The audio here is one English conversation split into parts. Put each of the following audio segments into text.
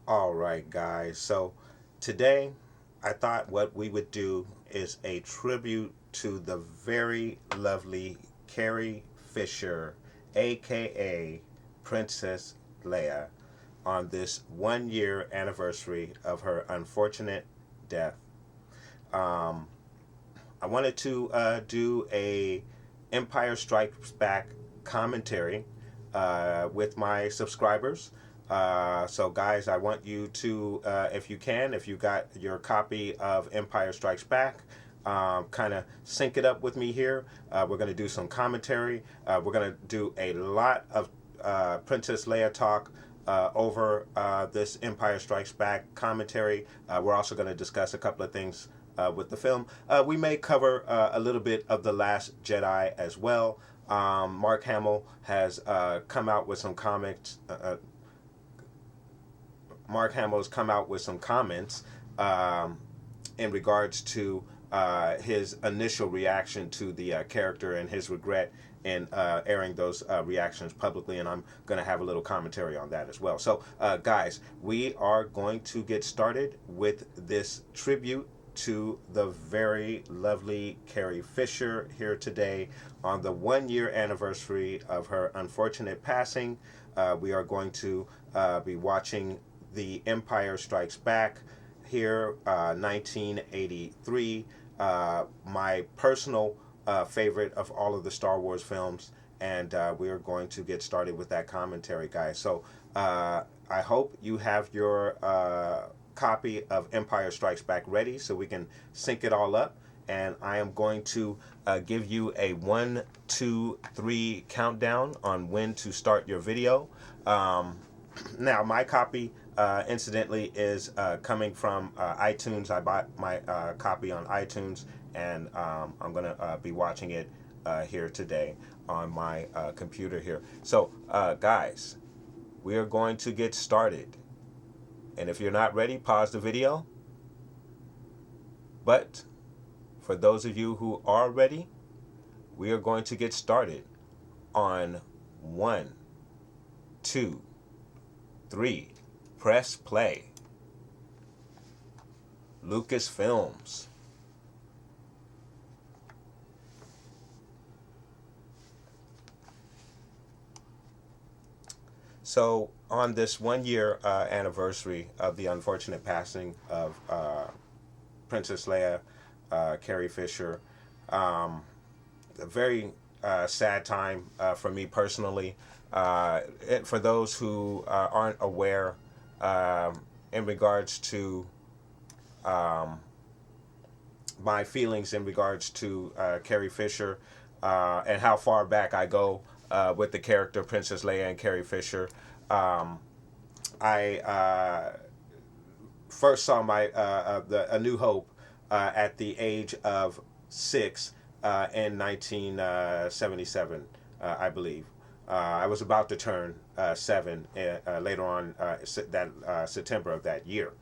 All right, guys. So today I thought what we would do is a tribute to the very lovely Carrie Fisher, aka Princess Leia, on this 1 year anniversary of her unfortunate death. Um, I wanted to do a Empire Strikes Back commentary with my subscribers. So, guys, I want you to, if you can, if you got your copy of Empire Strikes Back, kind of sync it up with me here. We're going to do some commentary. We're going to do a lot of Princess Leia talk over this Empire Strikes Back commentary. We're also going to discuss a couple of things with the film. We may cover a little bit of The Last Jedi as well. Mark Hamill has come out with some comments. Mark Hamill has come out with some comments in regards to his initial reaction to the character and his regret in airing those reactions publicly, and I'm going to have a little commentary on that as well. So, guys, we are going to get started with this tribute to the very lovely Carrie Fisher here today on the 1 year anniversary of her unfortunate passing. We are going to be watching The Empire Strikes Back here, 1983. My personal favorite of all of the Star Wars films, and we are going to get started with that commentary, guys. So I hope you have your copy of Empire Strikes Back ready so we can sync it all up. And I am going to give you a 1, 2, 3 countdown on when to start your video. Now, my copy, incidentally, is coming from iTunes. I bought my copy on iTunes, and I'm going to be watching it here today on my computer here. So, guys, we are going to get started. And if you're not ready, pause the video. But for those of you who are ready, we are going to get started on 1, 2, 3. Press play. Lucasfilms. So, on this 1 year anniversary of the unfortunate passing of Princess Leia, Carrie Fisher, a very sad time for me personally. For those who aren't aware, in regards to my feelings in regards to Carrie Fisher and how far back I go with the character Princess Leia and Carrie Fisher. I first saw A New Hope at the age of 6 in 1977, I believe. I was about to turn 7 later on that September of that year.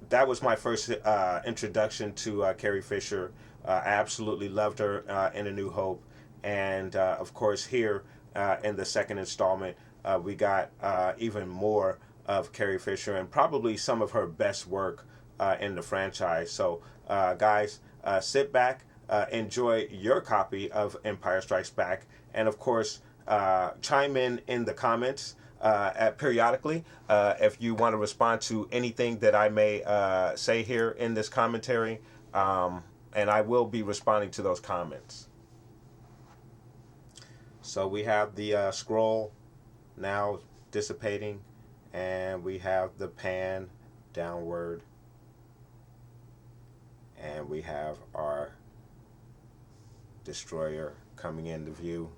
That was my first introduction to Carrie Fisher. I absolutely loved her in A New Hope. And of course, here in the second installment, we got even more of Carrie Fisher and probably some of her best work in the franchise. So, guys, sit back, enjoy your copy of Empire Strikes Back, and of course, chime in the comments periodically if you want to respond to anything that I may say here in this commentary, and I will be responding to those comments. So we have the scroll now dissipating, and we have the pan downward, and we have our destroyer coming into view.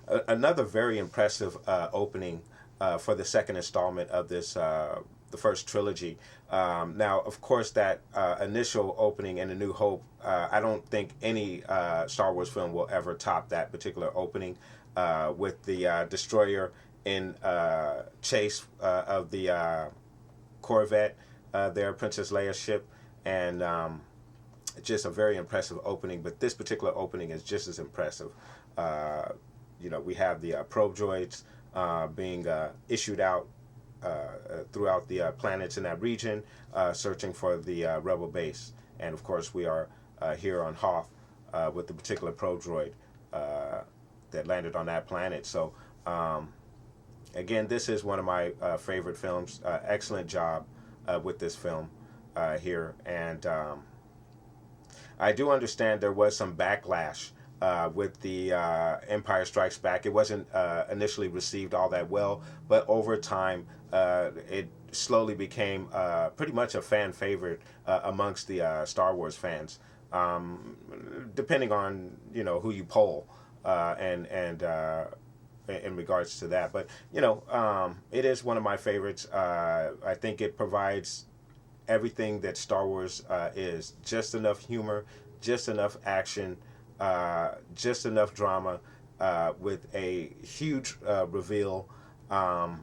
Another very impressive opening for the second installment of this, the first trilogy. Now, of course, that initial opening in A New Hope, I don't think any Star Wars film will ever top that particular opening with the destroyer in chase of the Corvette, their Princess Leia ship, and just a very impressive opening. But this particular opening is just as impressive. we have the probe droids being issued out throughout the planets in that region, searching for the rebel base. And of course, we are here on Hoth with the particular probe droid that landed on that planet. So, again, this is one of my favorite films. Excellent job with this film here. And I do understand there was some backlash with the Empire Strikes Back. It wasn't initially received all that well, but over time, it slowly became pretty much a fan favorite amongst the Star Wars fans, depending on who you poll, and in regards to that. But it is one of my favorites. I think it provides everything that Star Wars is: just enough humor, just enough action, just enough drama, with a huge reveal. I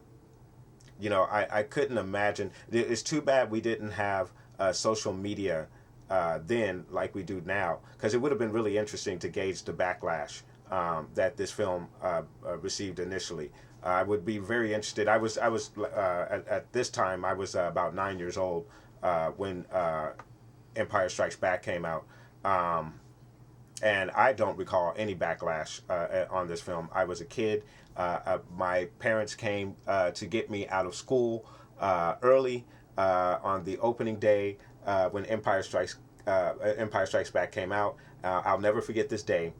couldn't imagine. It's too bad we didn't have social media then like we do now, because it would have been really interesting to gauge the backlash that this film received initially. I would be very interested. I was at this time I was about 9 years old when Empire Strikes Back came out. And I don't recall any backlash on this film. I was a kid. My parents came to get me out of school early on the opening day when Empire Strikes Back came out. I'll never forget this day.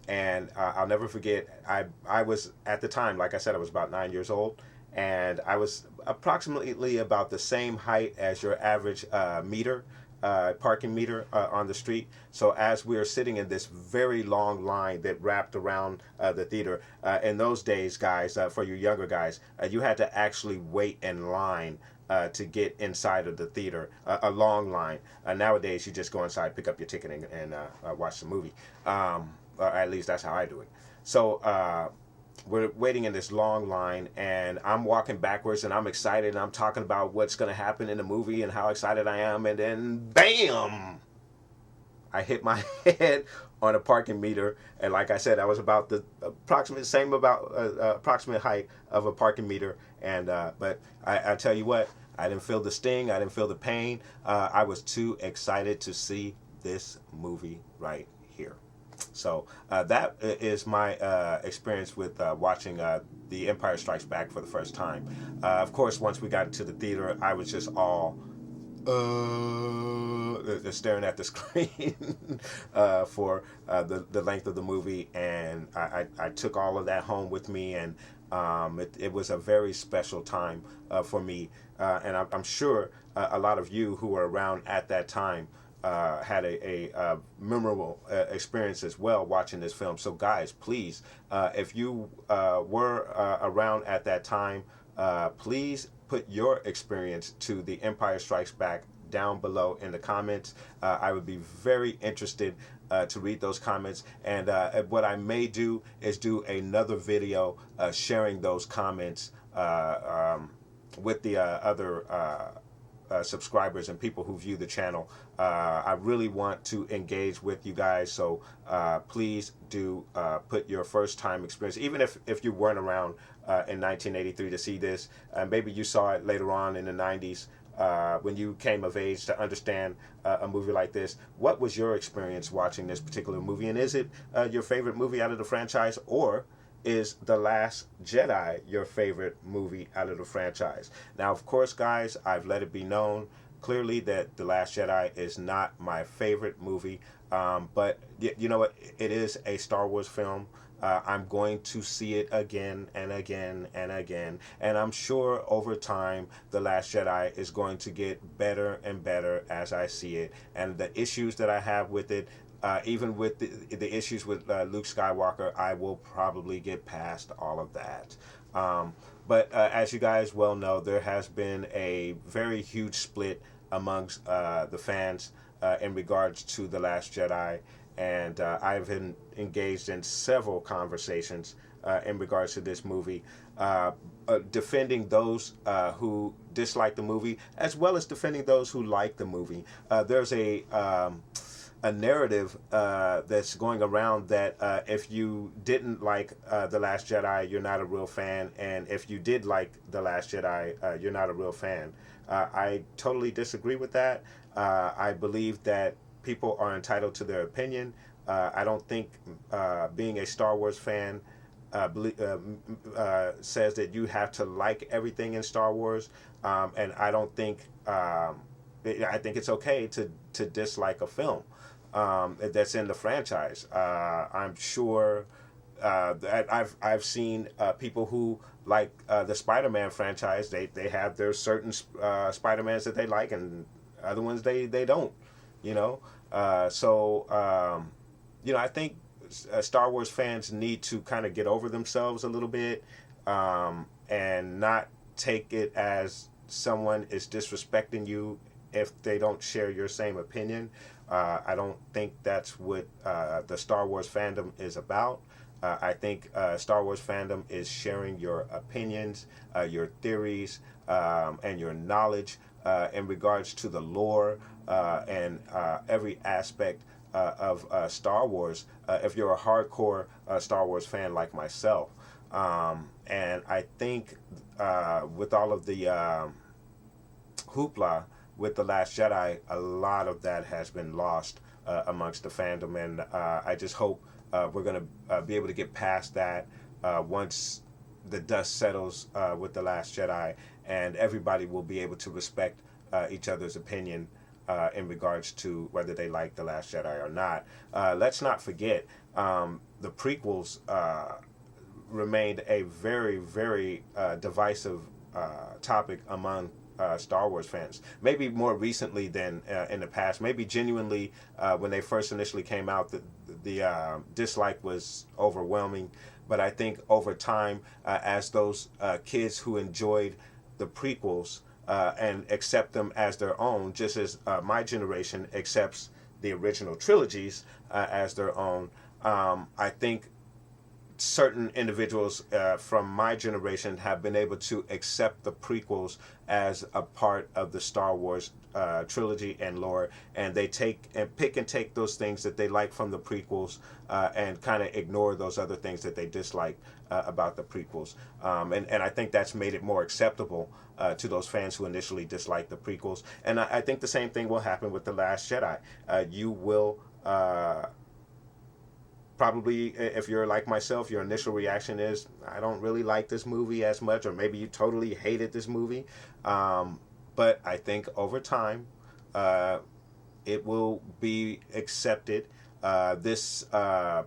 And I'll never forget, I was, at the time, like I said, I was about 9 years old. And I was approximately about the same height as your average parking meter on the street. So as we were sitting in this very long line that wrapped around the theater, in those days, guys, for you younger guys, you had to actually wait in line to get inside of the theater, a long line. Nowadays, you just go inside, pick up your ticket, and watch the movie. Or at least that's how I do it. So we're waiting in this long line, and I'm walking backwards, and I'm excited, and I'm talking about what's going to happen in the movie and how excited I am, and then BAM! I hit my head on a parking meter, and like I said, I was about the approximate height of a parking meter, and but I tell you what, I didn't feel the sting, I didn't feel the pain. I was too excited to see this movie right here. So that is my experience with watching The Empire Strikes Back for the first time. Of course, once we got into the theater, I was just all staring at the screen for the length of the movie, and I took all of that home with me, and it was a very special time for me, and I'm sure a lot of you who were around at that time had a memorable experience as well watching this film. So guys, please, if you were around at that time, please put your experience to The Empire Strikes Back down below in the comments. I would be very interested to read those comments, and what I may do is do another video sharing those comments with the other subscribers and people who view the channel. I really want to engage with you guys, so please do put your first time experience, even if you weren't around in 1983 to see this, and maybe you saw it later on in the 90s when you came of age to understand a movie like this. What was your experience watching this particular movie, and is it your favorite movie out of the franchise, or is The Last Jedi your favorite movie out of the franchise? Now, of course, guys, I've let it be known clearly that The Last Jedi is not my favorite movie, but you know what? It is a Star Wars film. I'm going to see it again and again and again, and I'm sure over time The Last Jedi is going to get better and better as I see it, and the issues that I have with it, even with the issues with Luke Skywalker, I will probably get past all of that. But as you guys well know, there has been a very huge split amongst the fans in regards to The Last Jedi, and I've been engaged in several conversations in regards to this movie, defending those who dislike the movie, as well as defending those who like the movie. There's a a narrative that's going around that if you didn't like The Last Jedi, you're not a real fan, and if you did like The Last Jedi, you're not a real fan. I totally disagree with that. I believe that people are entitled to their opinion. I don't think being a Star Wars fan says that you have to like everything in Star Wars, and I don't think I think it's okay to dislike a film that's in the franchise. I'm sure that I've seen people who like the Spider-Man franchise. They have their certain Spider-Mans that they like, and other ones they don't. You know, I think Star Wars fans need to kind of get over themselves a little bit, and not take it as someone is disrespecting you if they don't share your same opinion. I don't think that's what the Star Wars fandom is about. I think Star Wars fandom is sharing your opinions, your theories, and your knowledge in regards to the lore and every aspect of Star Wars. If you're a hardcore Star Wars fan like myself, and I think with all of the hoopla with The Last Jedi, a lot of that has been lost amongst the fandom, and I just hope we're going to be able to get past that once the dust settles with The Last Jedi, and everybody will be able to respect each other's opinion in regards to whether they like The Last Jedi or not. Let's not forget, the prequels remained a very, very divisive topic among Star Wars fans. Maybe more recently than in the past. Maybe genuinely, when they first initially came out, the dislike was overwhelming. But I think over time, as those kids who enjoyed the prequels and accept them as their own, just as my generation accepts the original trilogies as their own, I think certain individuals from my generation have been able to accept the prequels as a part of the Star Wars trilogy and lore, and they pick and take those things that they like from the prequels and kind of ignore those other things that they dislike about the prequels. And I think that's made it more acceptable to those fans who initially disliked the prequels. And I think the same thing will happen with The Last Jedi. You will probably, if you're like myself, your initial reaction is, I don't really like this movie as much, or maybe you totally hated this movie. But I think over time, it will be accepted. This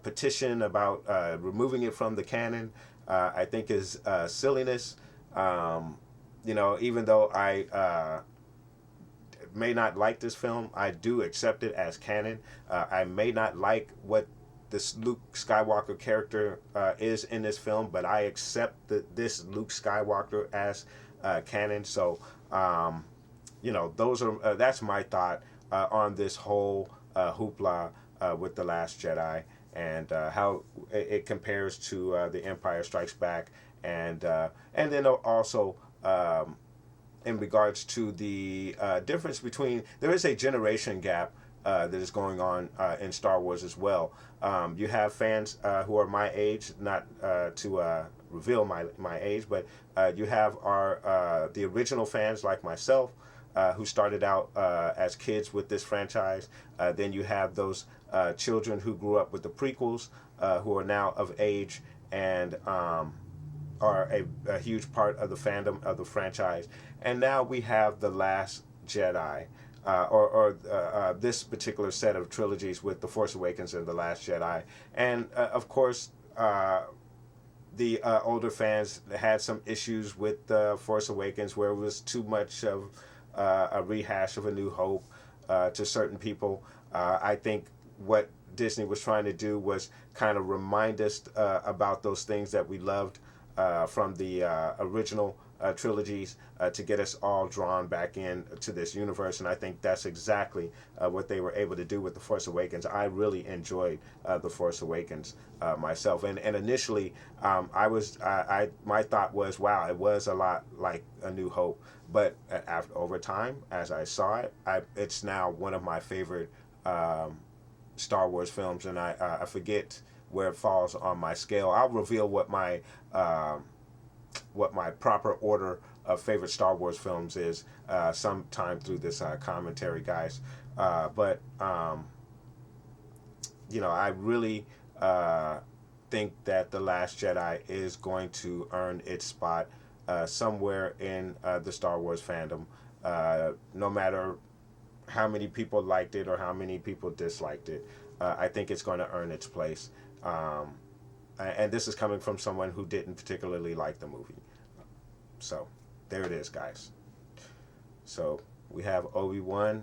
petition about removing it from the canon, I think is silliness. Even though I may not like this film, I do accept it as canon. I may not like what this Luke Skywalker character is in this film, but I accept this Luke Skywalker as canon. So, that's my thought on this whole hoopla with The Last Jedi, and how it compares to The Empire Strikes Back, and then also in regards to the difference between, there is a generation gap that is going on in Star Wars as well. You have fans who are my age, not to reveal my age, but you have the original fans like myself, who started out as kids with this franchise. Then you have those children who grew up with the prequels, who are now of age and are a huge part of the fandom of the franchise. And now we have The Last Jedi, or this particular set of trilogies with The Force Awakens and The Last Jedi. And of course, the older fans had some issues with The Force Awakens, where it was too much of a rehash of A New Hope to certain people. I think what Disney was trying to do was kind of remind us about those things that we loved from the original trilogies, to get us all drawn back in to this universe. And I think that's exactly what they were able to do with The Force Awakens. I really enjoyed The Force Awakens myself. And initially, my thought was, wow, it was a lot like A New Hope. But over time, as I saw it, it's now one of my favorite Star Wars films, and I forget where it falls on my scale. I'll reveal what my proper order of favorite Star Wars films is sometime through this commentary, guys. But I really think that The Last Jedi is going to earn its spot somewhere in the Star Wars fandom, no matter how many people liked it or how many people disliked it. I think it's going to earn its place. And this is coming from someone who didn't particularly like the movie. So, there it is, guys. So, we have Obi-Wan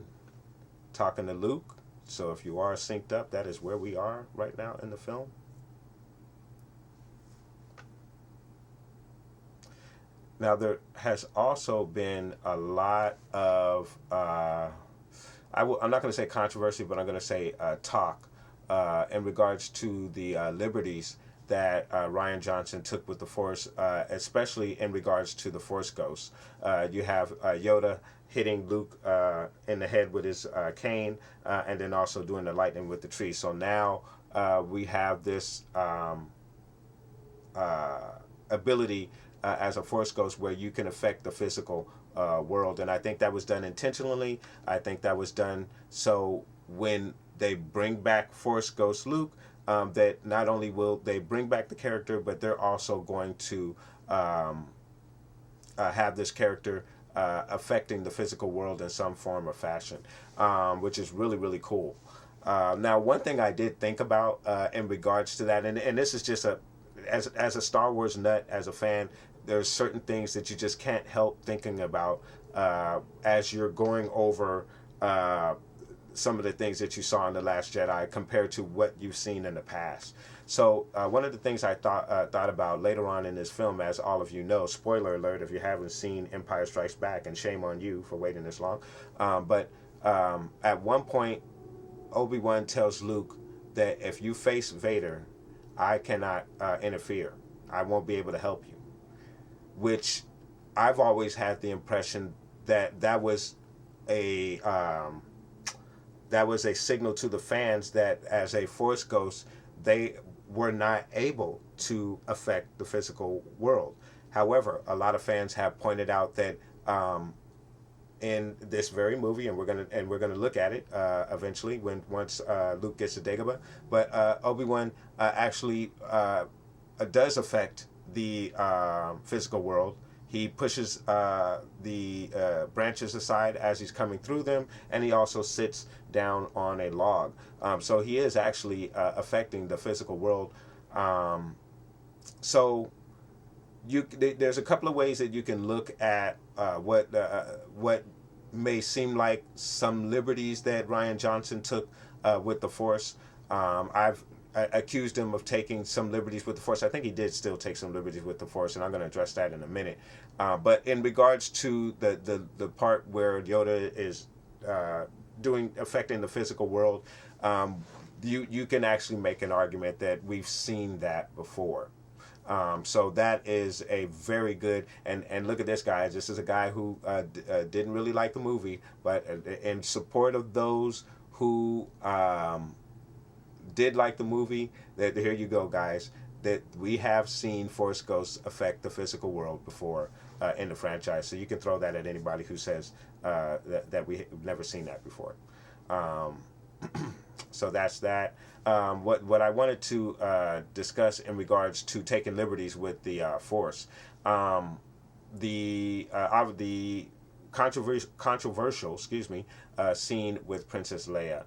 talking to Luke. So, if you are synced up, that is where we are right now in the film. Now, there has also been a lot of, I'm not going to say controversy, but I'm going to say talk in regards to the liberties that Rian Johnson took with the Force, especially in regards to the Force Ghosts. You have Yoda hitting Luke in the head with his cane, and then also doing the lightning with the tree. So now we have this ability as a Force Ghost where you can affect the physical world. And I think that was done intentionally. I think that was done so when they bring back Force Ghost Luke, that not only will they bring back the character, but they're also going to have this character affecting the physical world in some form or fashion, which is really, really cool. Now, one thing I did think about in regards to that, and this is just as a Star Wars nut, as a fan, there's certain things that you just can't help thinking about as you're going over some of the things that you saw in The Last Jedi compared to what you've seen in the past. So one of the things I thought about later on in this film, as all of you know, spoiler alert if you haven't seen Empire Strikes Back, and shame on you for waiting this long, but at one point Obi-Wan tells Luke that if you face Vader, I cannot interfere. I won't be able to help you. Which I've always had the impression that was a signal to the fans that as a Force Ghost, they were not able to affect the physical world. However, a lot of fans have pointed out that in this very movie, and we're gonna look at it eventually once Luke gets to Dagobah, but Obi-Wan actually does affect the physical world. He pushes the branches aside as he's coming through them, and he also sits down on a log. So he is actually affecting the physical world. So there's a couple of ways that you can look at what may seem like some liberties that Rian Johnson took with the Force. I've accused him of taking some liberties with the Force. I think he did still take some liberties with the Force, and I'm going to address that in a minute. But in regards to the part where Yoda is affecting the physical world, you can actually make an argument that we've seen that before. So that is a very good, and look at this, guys. This is a guy who didn't really like the movie, but in support of those who did like the movie, that here you go, guys, that we have seen Force Ghosts affect the physical world before in the franchise. So you can throw that at anybody who says that we've never seen that before. So that's that. What I wanted to discuss in regards to taking liberties with the Force, the controversial scene with Princess Leia,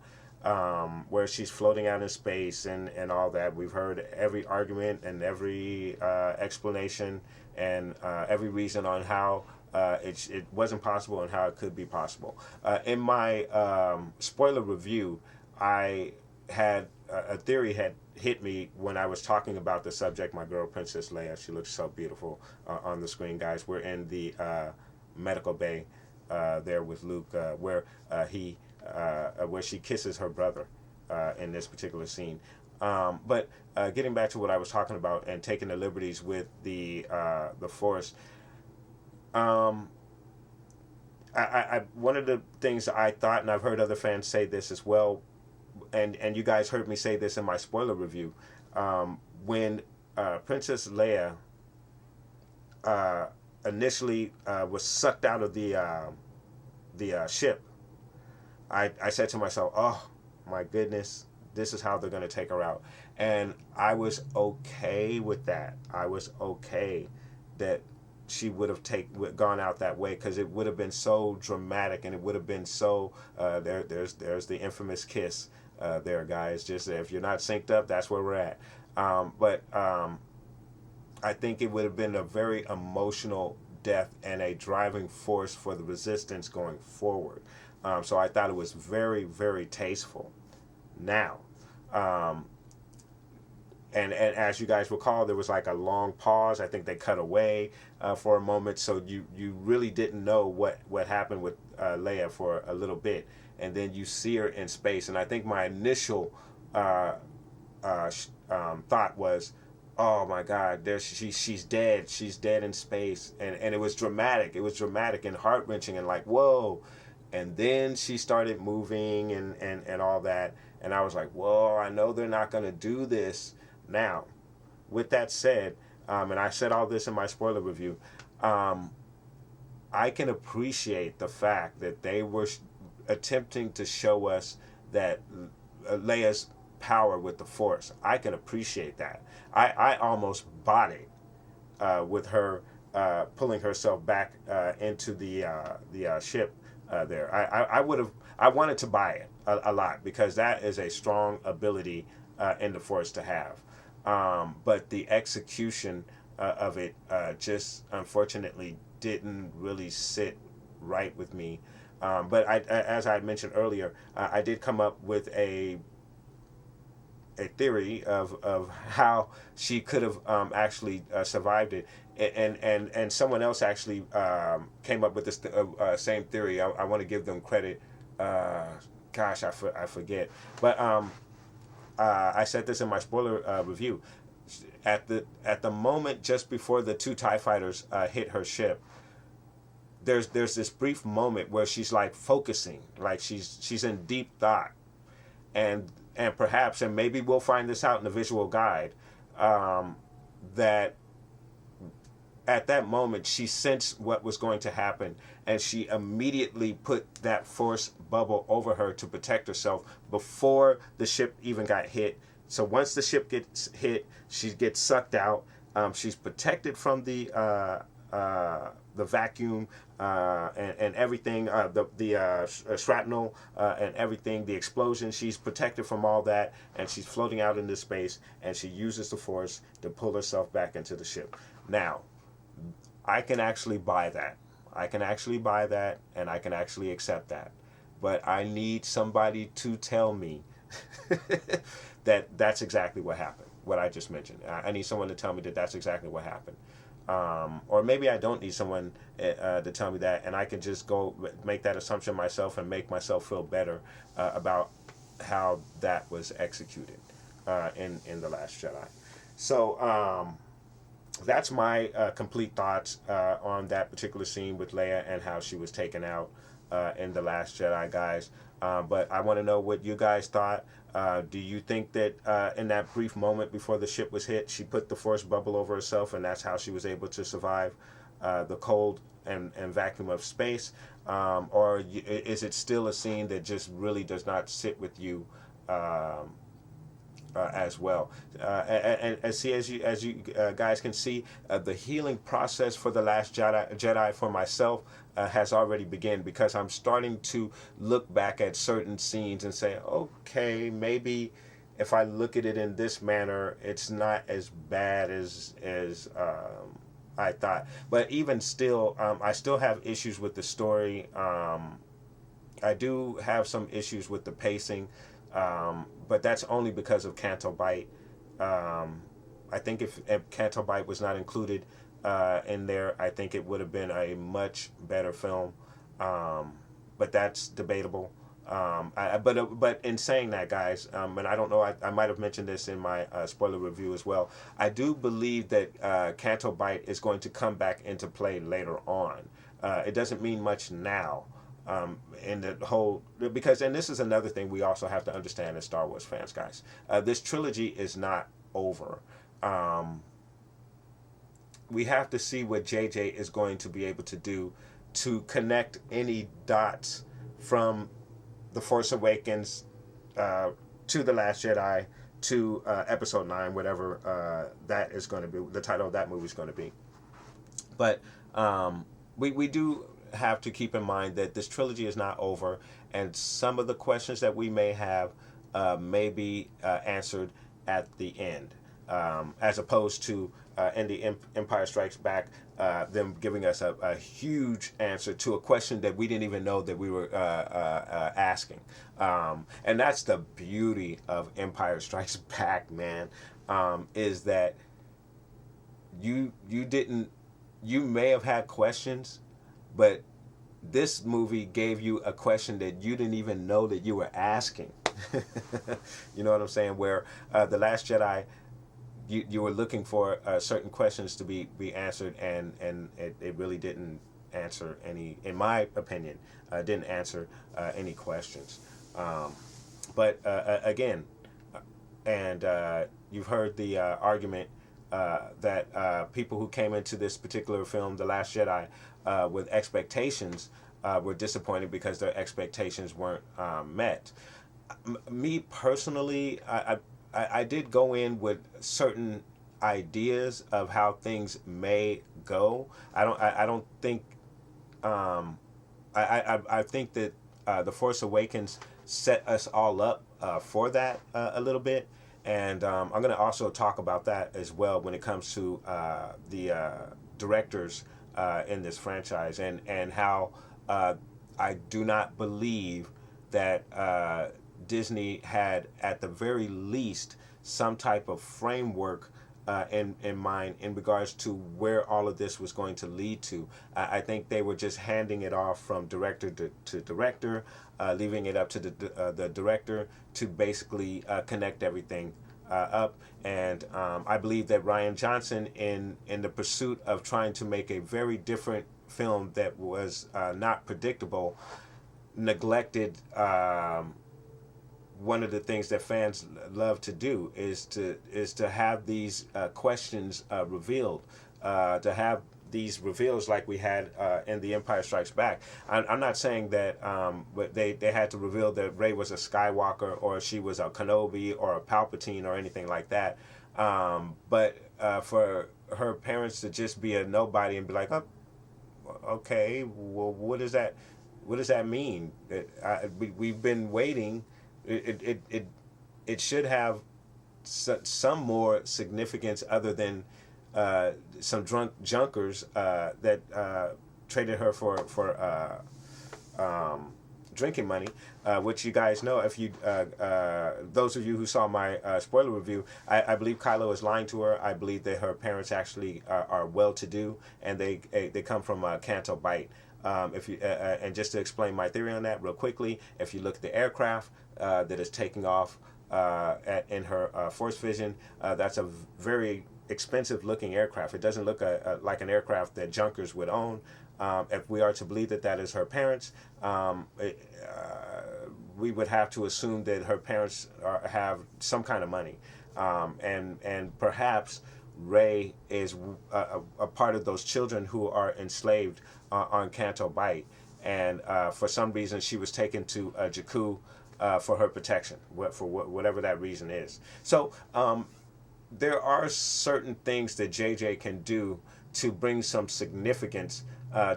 where she's floating out in space and all that. We've heard every argument and every explanation and every reason on how it wasn't possible and how it could be possible. In my spoiler review, I had a theory had hit me when I was talking about the subject. My girl, Princess Leia, she looks so beautiful on the screen, guys. We're in the medical bay there with Luke, where she kisses her brother in this particular scene. But getting back to what I was talking about and taking the liberties with the Force, I one of the things I thought, and I've heard other fans say this as well, and you guys heard me say this in my spoiler review, when Princess Leia uh, initially was sucked out of the ship, I said to myself, oh my goodness, this is how they're going to take her out. And I was okay with that. I was okay that she would have gone out that way, because it would have been so dramatic, and it would have been so there's the infamous kiss there, guys. Just if you're not synced up, that's where we're at. But I think it would have been a very emotional death and a driving force for the resistance going forward. So I thought it was very, very tasteful. Now, and as you guys recall, there was like a long pause. I think they cut away for a moment, so you really didn't know what happened with Leia for a little bit, and then you see her in space. And I think my initial thought was, oh my God, she's dead. She's dead in space, and it was dramatic. It was dramatic and heart wrenching, and like, whoa. And then she started moving and all that, and I was like, whoa, I know they're not going to do this. Now, with that said, and I said all this in my spoiler review, I can appreciate the fact that they were attempting to show us that Leia's power with the Force. I can appreciate that. I almost bought it with her pulling herself back into the ship there. I wanted to buy it a lot, because that is a strong ability in the Force to have. But the execution of it just unfortunately didn't really sit right with me. But as I mentioned earlier, I did come up with a theory of how she could have actually survived it, and someone else actually came up with this same theory. I want to give them credit. Gosh, I forget, but I said this in my spoiler review. At the moment just before the two TIE fighters hit her ship, there's this brief moment where she's like focusing, like she's in deep thought, and perhaps, and maybe we'll find this out in the visual guide, that at that moment she sensed what was going to happen, and she immediately put that Force bubble over her to protect herself before the ship even got hit. So once the ship gets hit, she gets sucked out. She's protected from the vacuum and everything, the shrapnel and everything, the explosion. She's protected from all that, and she's floating out into space, and she uses the Force to pull herself back into the ship. Now, I can actually buy that. I can actually buy that, and I can actually accept that. But I need somebody to tell me that that's exactly what happened, what I just mentioned. I need someone to tell me that that's exactly what happened. Or maybe I don't need someone to tell me that, and I can just go make that assumption myself and make myself feel better about how that was executed in The Last Jedi. So that's my complete thoughts on that particular scene with Leia and how she was taken out in The Last Jedi, guys. But I want to know what you guys thought. Do you think that in that brief moment before the ship was hit, she put the Force bubble over herself, and that's how she was able to survive the cold and vacuum of space? Or is it still a scene that just really does not sit with you as well? And see, as you guys can see, the healing process for The Last Jedi for myself has already begun, because I'm starting to look back at certain scenes and say, okay, maybe if I look at it in this manner, it's not as bad as I thought. But even still, I still have issues with the story. I do have some issues with the pacing, but that's only because of Canto Bight. I think if Canto Bight was not included in there, I think it would have been a much better film. But that's debatable. But in saying that, guys, and I don't know, I might have mentioned this in my spoiler review as well. I do believe that Canto Bight is going to come back into play later on. It doesn't mean much now, in the whole, because, and this is another thing we also have to understand as Star Wars fans, guys. This trilogy is not over. Um, we have to see what JJ is going to be able to do to connect any dots from The Force Awakens uh, to The Last Jedi to Episode 9, whatever that is going to be, the title of that movie is going to be. But we do have to keep in mind that this trilogy is not over, and some of the questions that we may have may be answered at the end, as opposed to in the Empire Strikes Back, them giving us a huge answer to a question that we didn't even know that we were asking. And that's the beauty of Empire Strikes Back, man, is that you didn't, you may have had questions, but this movie gave you a question that you didn't even know that you were asking. You know what I'm saying? Where The Last Jedi, you were looking for certain questions to be answered, and it really didn't answer any, in my opinion, didn't answer any questions. But again, and you've heard the argument that people who came into this particular film, The Last Jedi, with expectations were disappointed because their expectations weren't met. Me personally, I did go in with certain ideas of how things may go. I don't think I think that The Force Awakens set us all up for that a little bit, and I'm going to also talk about that as well when it comes to the directors in this franchise, and how I do not believe that Disney had, at the very least, some type of framework in mind in regards to where all of this was going to lead to. I think they were just handing it off from director to director, leaving it up to the director to basically connect everything up. And I believe that Rian Johnson, in the pursuit of trying to make a very different film that was not predictable, neglected one of the things that fans love to do, is to have these questions revealed, to have these reveals like we had in The Empire Strikes Back. I'm not saying that but they had to reveal that Rey was a Skywalker, or she was a Kenobi or a Palpatine or anything like that. But for her parents to just be a nobody and be like, oh, okay, well, what does that mean? We've been waiting. It should have some more significance other than some drunk junkers that traded her for drinking money, which you guys know. If you those of you who saw my spoiler review, I believe Kylo is lying to her. I believe that her parents actually are well-to-do, and they come from Canto Bight. If you and just to explain my theory on that real quickly, if you look at the aircraft that is taking off in her Force Vision, that's a very expensive looking aircraft. It doesn't look like an aircraft that junkers would own. If we are to believe that that is her parents, we would have to assume that her parents have some kind of money, and perhaps Rey is a part of those children who are enslaved on Canto Bight, and for some reason she was taken to Jakku for her protection, for whatever that reason is. So there are certain things that JJ can do to bring some significance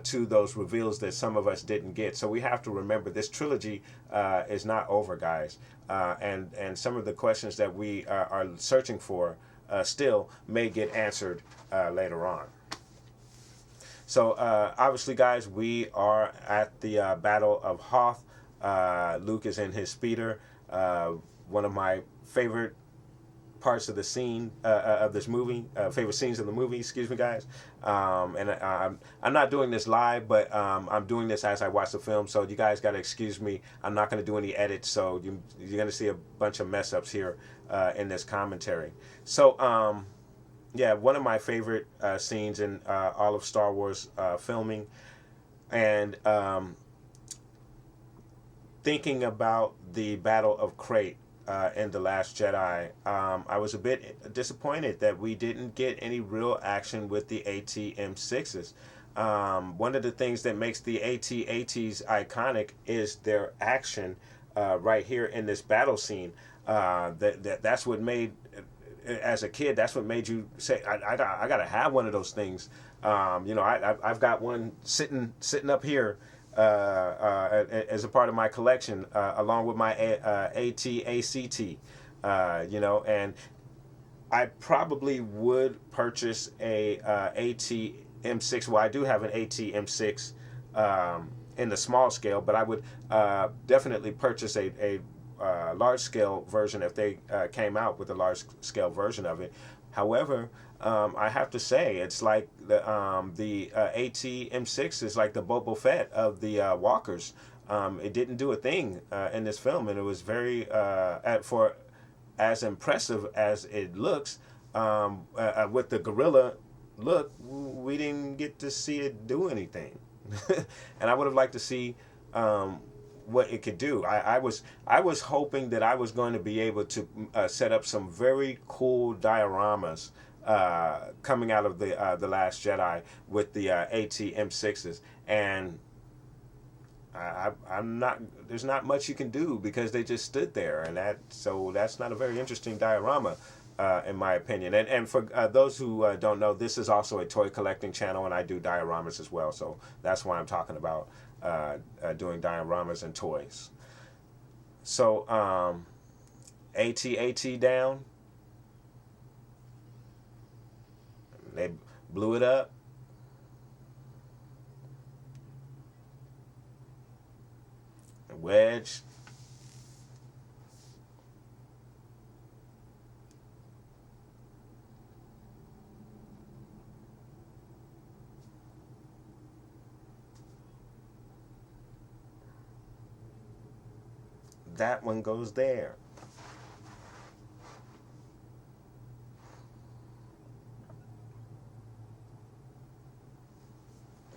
to those reveals that some of us didn't get. So we have to remember this trilogy is not over, guys, and some of the questions that we are searching for still may get answered later on. So obviously, guys, we are at the Battle of Hoth. Luke is in his speeder. One of my favorite parts of the scene of this movie, favorite scenes of the movie, excuse me, guys. And I'm not doing this live, but I'm doing this as I watch the film, so you guys got to excuse me. I'm not going to do any edits, so you're going to see a bunch of mess ups here in this commentary. So yeah, one of my favorite scenes in all of Star Wars filming, and thinking about the Battle of Crate in The Last Jedi, I was a bit disappointed that we didn't get any real action with the AT-M6s. One of the things that makes the AT-ATs iconic is their action right here in this battle scene. That's what made, as a kid, that's what made you say, I gotta have one of those things. I've got one sitting up here as a part of my collection, along with my AT-ACT. And I probably would purchase a AT-M6. Well, I do have an AT-M6 in the small scale, but I would definitely purchase a large scale version if they came out with a large scale version of it. However, I have to say it's like the AT-M6 is like the Boba Fett of the walkers. It didn't do a thing in this film, and it was very for as impressive as it looks. With the gorilla look, we didn't get to see it do anything, and I would have liked to see what it could do. I was hoping that I was going to be able to set up some very cool dioramas coming out of the Last Jedi with the AT-M6s, and I'm not. There's not much you can do because they just stood there, and that's not a very interesting diorama. In my opinion, and for those who don't know, this is also a toy collecting channel, and I do dioramas as well. So that's why I'm talking about doing dioramas and toys. So AT-AT down, they blew it up. Wedge. That one goes there.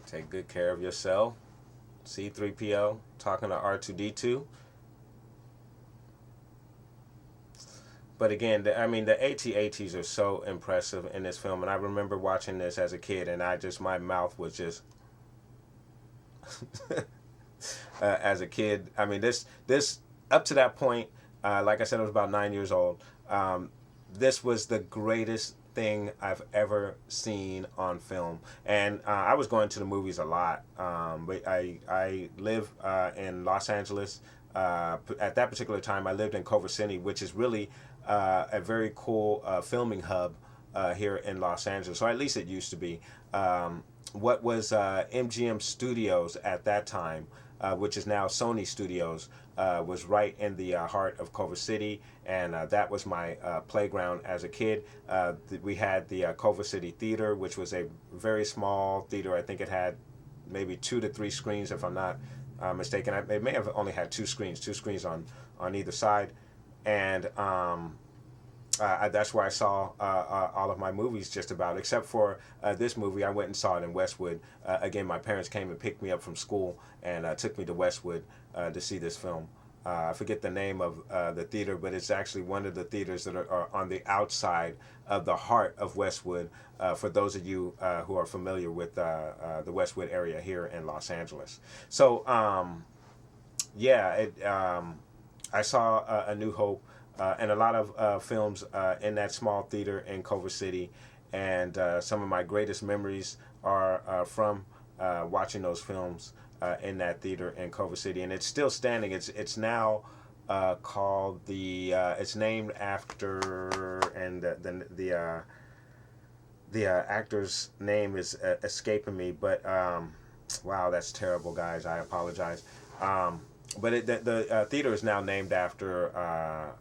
Take good care of yourself. C-3PO talking to R2-D2. But again, the AT-ATs are so impressive in this film, and I remember watching this as a kid, and my mouth was just as a kid. I mean, this up to that point, like I said, I was about 9 years old. This was the greatest thing I've ever seen on film, and I was going to the movies a lot. But I live in Los Angeles. At that particular time, I lived in Culver City, which is really a very cool filming hub here in Los Angeles, or at least it used to be. What was MGM Studios at that time, which is now Sony Studios, was right in the heart of Culver City, and that was my playground as a kid. We had the Culver City Theater, which was a very small theater. I think it had maybe 2 to 3 screens, if I'm not mistaken. It may have only had 2 screens on either side, and that's where I saw all of my movies, just about, except for this movie. I went and saw it in Westwood. Again, my parents came and picked me up from school and took me to Westwood to see this film. I forget the name of the theater, but it's actually one of the theaters that are on the outside of the heart of Westwood, for those of you who are familiar with the Westwood area here in Los Angeles. So, I saw A New Hope, and a lot of films in that small theater in Culver City, and some of my greatest memories are from watching those films in that theater in Culver City, and it's still standing. It's now called it's named after, and the actor's name is escaping me, but wow, that's terrible, guys. I apologize. But the theater is now named after.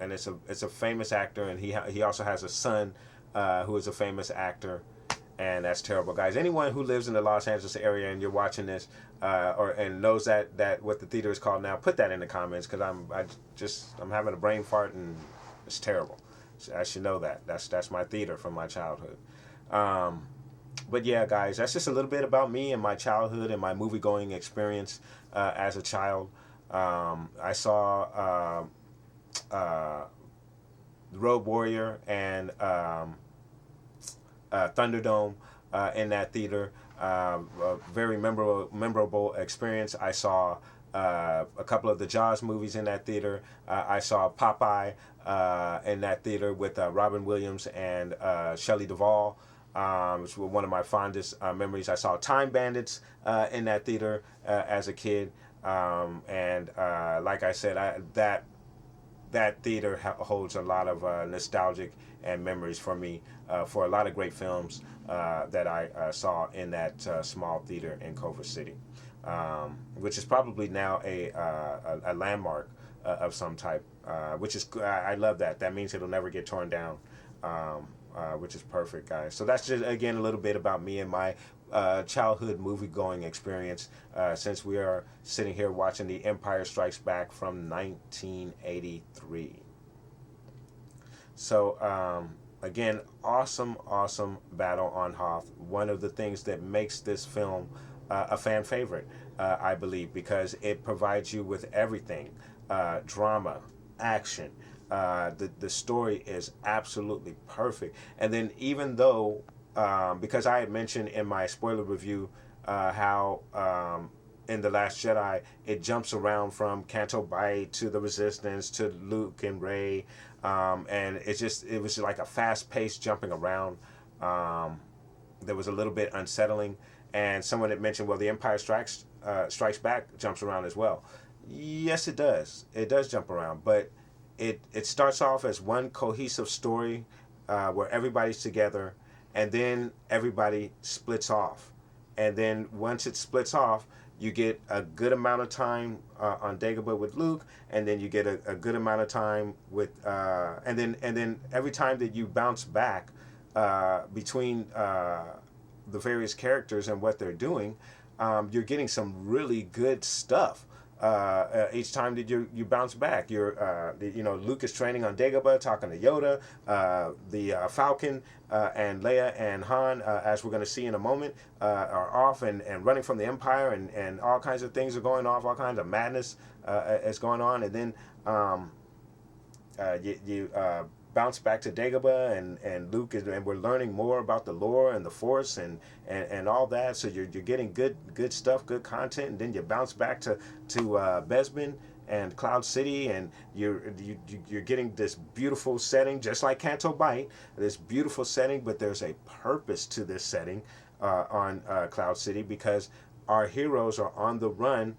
And it's a famous actor, and he also has a son who is a famous actor, and that's terrible, guys. Anyone who lives in the Los Angeles area and you're watching this and knows that what the theater is called now, put that in the comments, because I'm having a brain fart and it's terrible. I should know that. That's my theater from my childhood. But yeah, guys, that's just a little bit about me and my childhood and my movie going experience as a child. I saw uh, Road Warrior and Thunderdome in that theater. A very memorable experience. I saw a couple of the Jaws movies in that theater. I saw Popeye in that theater with Robin Williams and Shelley Duvall. Which was one of my fondest memories. I saw Time Bandits in that theater as a kid, and like I said, that theater holds a lot of nostalgic and memories for me for a lot of great films that I saw in that small theater in Culver City, which is probably now a landmark of some type, which is I love that. That means it'll never get torn down. Which is perfect, guys. So that's just, again, a little bit about me and my childhood movie-going experience since we are sitting here watching The Empire Strikes Back from 1983. So, again, awesome battle on Hoth. One of the things that makes this film a fan favorite, I believe, because it provides you with everything. Drama, action, the story is absolutely perfect. And then even though, because I had mentioned in my spoiler review how in The Last Jedi it jumps around from Canto Bight to the Resistance to Luke and Rey, and it was like a fast paced jumping around that was a little bit unsettling. And someone had mentioned, well, The Empire Strikes Back jumps around as well. Yes, it does. It does jump around, but it starts off as one cohesive story where everybody's together, and then everybody splits off. And then once it splits off, you get a good amount of time on Dagobah with Luke, and then you get a good amount of time with, and then every time that you bounce back between the various characters and what they're doing, you're getting some really good stuff. Each time that you bounce back, Luke is training on Dagobah, talking to Yoda, the Falcon and Leia and Han, as we're going to see in a moment, are off and running from the Empire, and all kinds of things are going off, all kinds of madness is going on, and then you bounce back to Dagobah, and Luke and we're learning more about the lore and the Force and all that. So you're getting good stuff, good content, and then you bounce back to Bespin and Cloud City, and you're getting this beautiful setting, just like Canto Bight, this beautiful setting. But there's a purpose to this setting on Cloud City, because our heroes are on the run,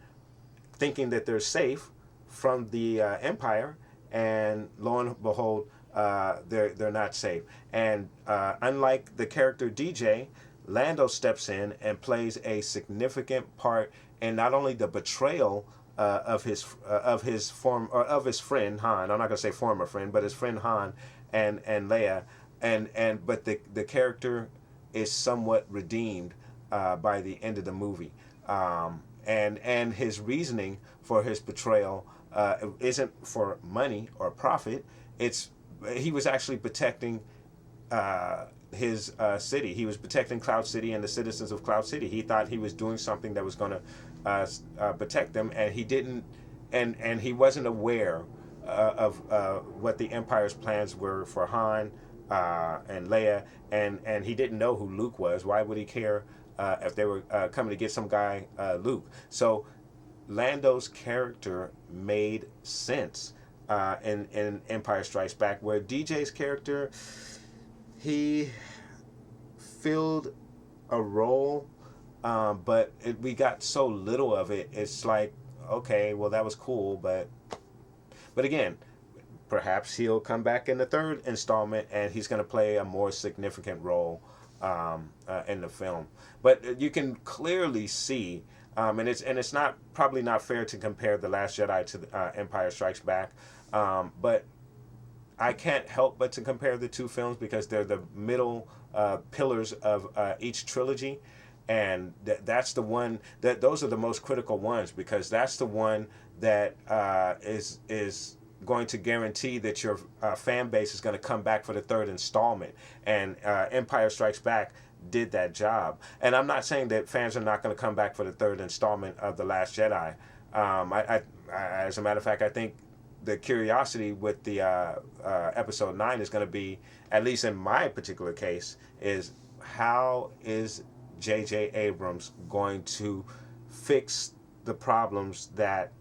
thinking that they're safe from the Empire, and lo and behold, they're not safe. And unlike the character DJ, Lando steps in and plays a significant part in not only the betrayal of his friend Han. I'm not gonna say former friend, but his friend Han and Leia, but the character is somewhat redeemed by the end of the movie, and his reasoning for his betrayal isn't for money or profit. He was actually protecting his city. He was protecting Cloud City and the citizens of Cloud City. He thought he was doing something that was going to protect them, and he didn't, and he wasn't aware of what the Empire's plans were for Han and Leia, and he didn't know who Luke was. Why would he care if they were coming to get some guy, Luke? So Lando's character made sense in Empire Strikes Back, where DJ's character, he filled a role, but we got so little of it. It's like, okay, well, that was cool, but again, perhaps he'll come back in the third installment and he's going to play a more significant role in the film. But you can clearly see, and it's not probably not fair to compare The Last Jedi to Empire Strikes Back, but I can't help but to compare the two films because they're the middle pillars of each trilogy, and that's the one those are the most critical ones, because that's the one that is going to guarantee that your fan base is going to come back for the third installment. And Empire Strikes Back did that job. And I'm not saying that fans are not going to come back for the third installment of The Last Jedi. As a matter of fact, I think the curiosity with the episode 9 is going to be, at least in my particular case, is how is J.J. Abrams going to fix the problems that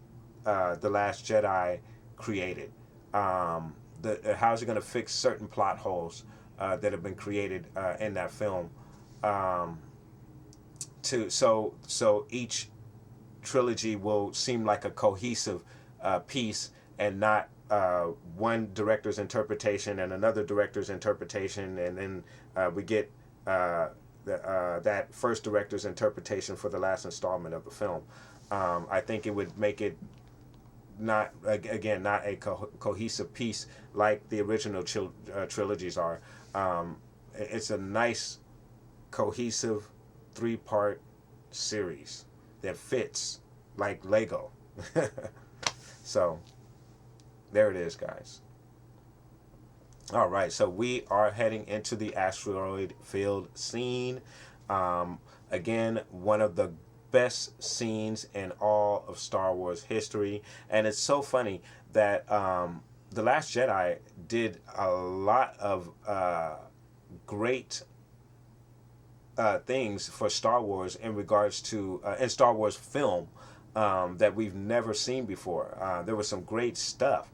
The Last Jedi created? How's he going to fix certain plot holes that have been created in that film? So each trilogy will seem like a cohesive piece, and not one director's interpretation and another director's interpretation, and then we get that first director's interpretation for the last installment of the film. I think it would make it not a cohesive piece like the original trilogies are. It's a nice cohesive 3-part series that fits like Lego. So there it is, guys. All right, so we are heading into the asteroid field scene. Again, one of the best scenes in all of Star Wars history. And it's so funny that The Last Jedi did a lot of great things for Star Wars in regards to in Star Wars film that we've never seen before. There was some great stuff.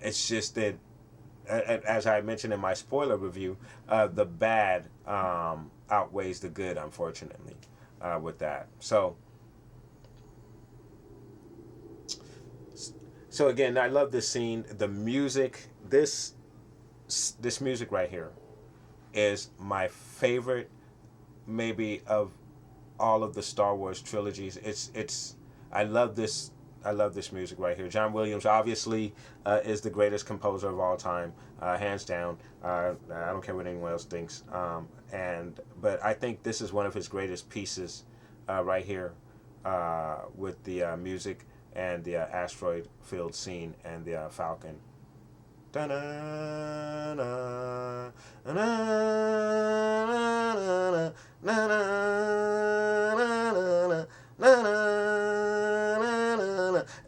It's just that, as I mentioned in my spoiler review, the bad outweighs the good, unfortunately, with that. So again, I love this scene. The music, this music right here, is my favorite, maybe, of all of the Star Wars trilogies. I love this music right here. John Williams obviously is the greatest composer of all time, hands down. I don't care what anyone else thinks. But I think this is one of his greatest pieces right here, with the music and the asteroid field scene and the Falcon.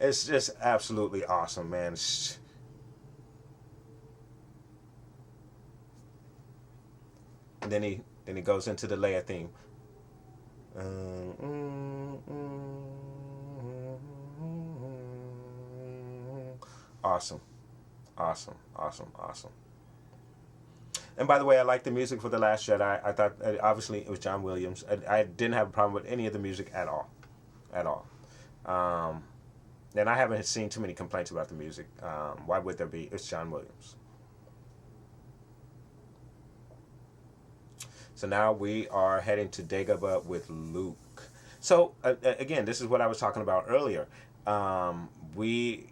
It's just absolutely awesome, man. And then he goes into the Leia theme. Awesome. And by the way, I like the music for The Last Jedi. I thought, obviously, it was John Williams. I didn't have a problem with any of the music at all. And I haven't seen too many complaints about the music. Why would there be? It's John Williams. So now we are heading to Dagobah with Luke. So, again, this is what I was talking about earlier. We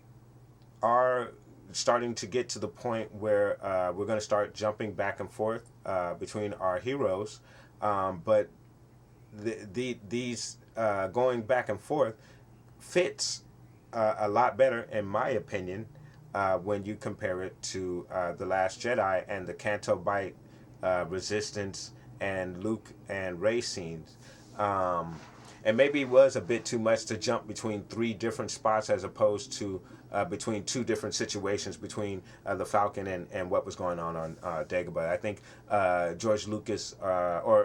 are starting to get to the point where we're going to start jumping back and forth between our heroes. But these going back and forth fits a lot better, in my opinion, when you compare it to The Last Jedi and the Canto Bight Resistance and Luke and Rey scenes. And maybe it was a bit too much to jump between 3 different spots as opposed to between 2 different situations between the Falcon and what was going on Dagobah. I think George Lucas, Erwin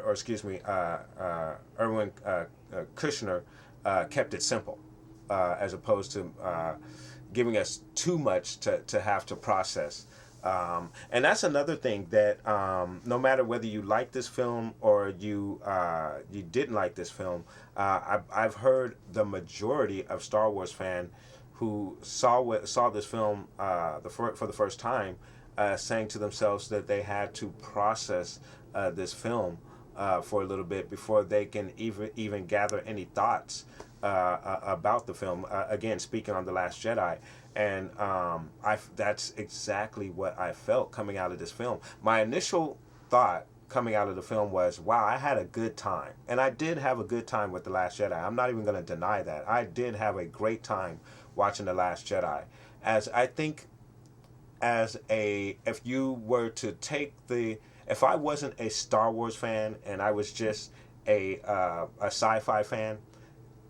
Kushner kept it simple, as opposed to giving us too much to have to process. And that's another thing that no matter whether you like this film or you didn't like this film, I've heard the majority of Star Wars fans who saw this film for the first time saying to themselves that they had to process this film for a little bit before they can even gather any thoughts about the film. Again, speaking on The Last Jedi. And that's exactly what I felt coming out of this film. My initial thought coming out of the film was, wow, I had a good time. And I did have a good time with The Last Jedi. I'm not even going to deny that. I did have a great time watching The Last Jedi. as I think as a if you were to take the if I wasn't a Star Wars fan and I was just a sci-fi fan,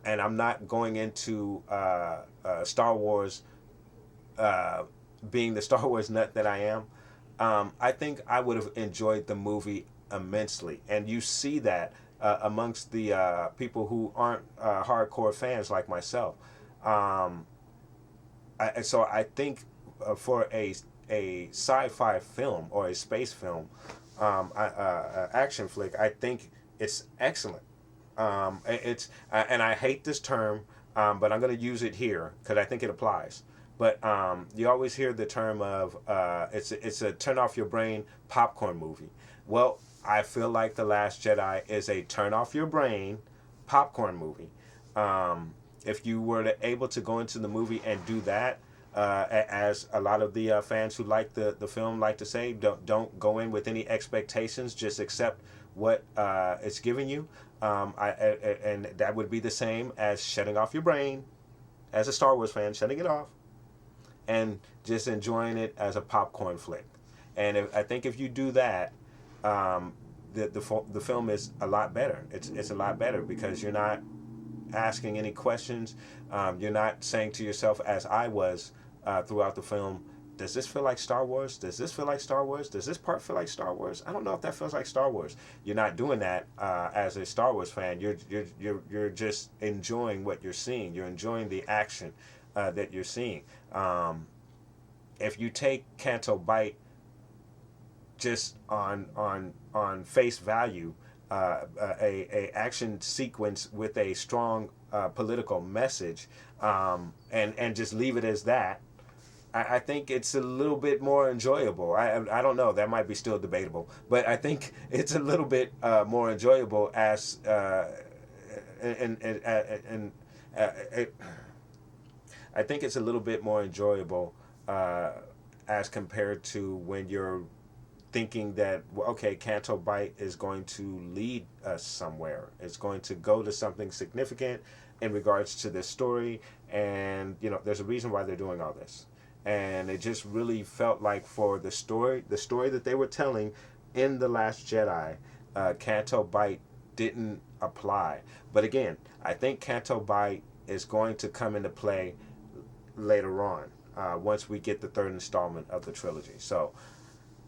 and I'm not going into Star Wars uh, being the Star Wars nut that I am, I think I would have enjoyed the movie immensely. And you see that amongst the people who aren't hardcore fans like myself. Um, so I think for a sci-fi film or a space film, action flick, I think it's excellent. It's and I hate this term, but I'm going to use it here because I think it applies. But you always hear the term of it's a turn off your brain popcorn movie. Well, I feel like The Last Jedi is a turn off your brain popcorn movie. If you were able to go into the movie and do that, as a lot of the fans who like the film like to say, don't go in with any expectations, just accept what it's giving you. And that would be the same as shutting off your brain, as a Star Wars fan, shutting it off, and just enjoying it as a popcorn flick. And I think if you do that, the film is a lot better. It's a lot better because you're not asking any questions. You're not saying to yourself, as I was throughout the film, does this feel like Star Wars? Does this feel like Star Wars? Does this part feel like Star Wars? I don't know if that feels like Star Wars. You're not doing that as a Star Wars fan. You're just enjoying what you're seeing. You're enjoying the action that you're seeing. If you take Canto Bight just on face value, a action sequence with a strong political message, and just leave it as that, I think it's a little bit more enjoyable. I don't know. That might be still debatable, but I think it's a little bit more enjoyable as and I think it's a little bit more enjoyable as compared to when you're thinking that, well, okay, Canto Bight is going to lead us somewhere. It's going to go to something significant in regards to this story, and there's a reason why they're doing all this. And it just really felt like for the story that they were telling in The Last Jedi, Canto Bight didn't apply. But again, I think Canto Bight is going to come into play later on, once we get the third installment of the trilogy. So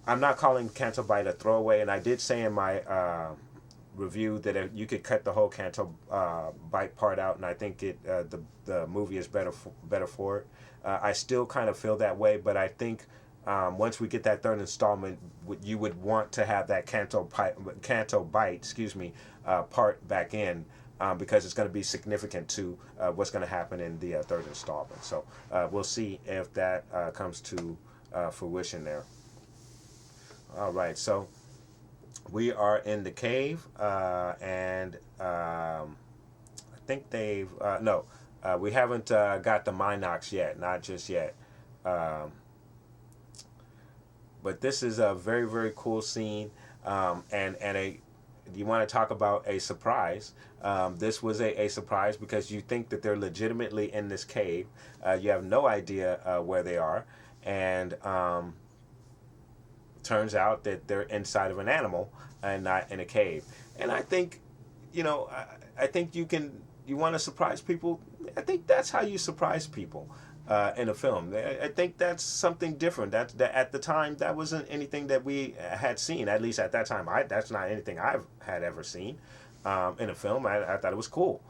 I'm not calling Canto Bight a throwaway, and I did say in my review that you could cut the whole Canto Bight part out, and I think the movie is better for it. I still kind of feel that way, but I think once we get that third installment, you would want to have that Canto Bight, part back in, because it's going to be significant to what's going to happen in the third installment. So we'll see if that comes to fruition there. All right, so we are in the cave, and I think they've no. We haven't got the Minox yet, not just yet. But this is a very, very cool scene, and you want to talk about a surprise. This was a surprise because you think that they're legitimately in this cave. You have no idea where they are, and turns out that they're inside of an animal and not in a cave. And I think, I think you want to surprise people. I think that's how you surprise people in a film. I think that's something different. That at the time, that wasn't anything that we had seen. At least at that time, that's not anything I've had ever seen in a film. I thought it was cool.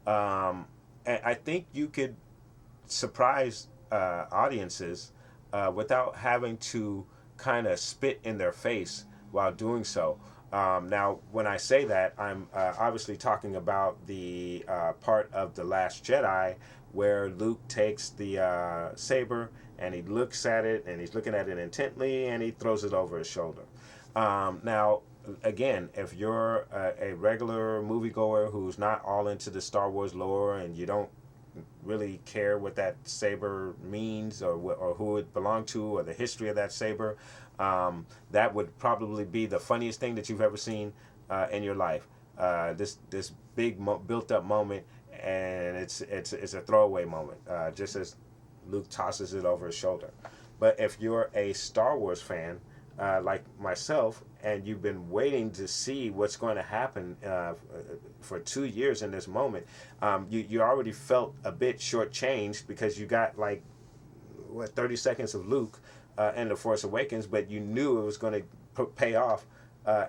And I think you could surprise audiences without having to kind of spit in their face while doing so. Now, when I say that, I'm obviously talking about the part of The Last Jedi where Luke takes the saber and he looks at it and he's looking at it intently and he throws it over his shoulder. Now, again, if you're a regular moviegoer who's not all into the Star Wars lore and you don't really care what that saber means or who it belonged to or the history of that saber, that would probably be the funniest thing that you've ever seen in your life. This big built up moment, and it's a throwaway moment, just as Luke tosses it over his shoulder. But if you're a Star Wars fan, like myself, and you've been waiting to see what's going to happen for 2 years in this moment, you already felt a bit shortchanged because you got like 30 seconds of Luke in the Force Awakens, but you knew it was going to pay off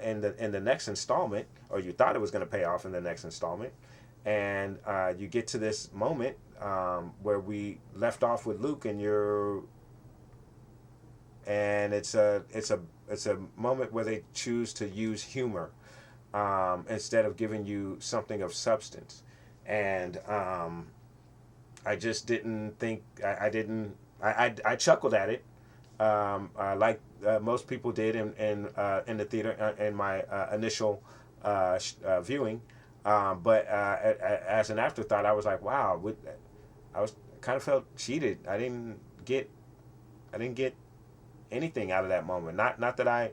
in the next installment, or you thought it was going to pay off in the next installment, and you get to this moment where we left off with Luke, and it's a moment where they choose to use humor instead of giving you something of substance, and I just didn't think I chuckled at it, like most people did in the theater in my initial viewing, but as an afterthought, I was like, wow, I was kind of felt cheated. I didn't get anything out of that moment. Not that I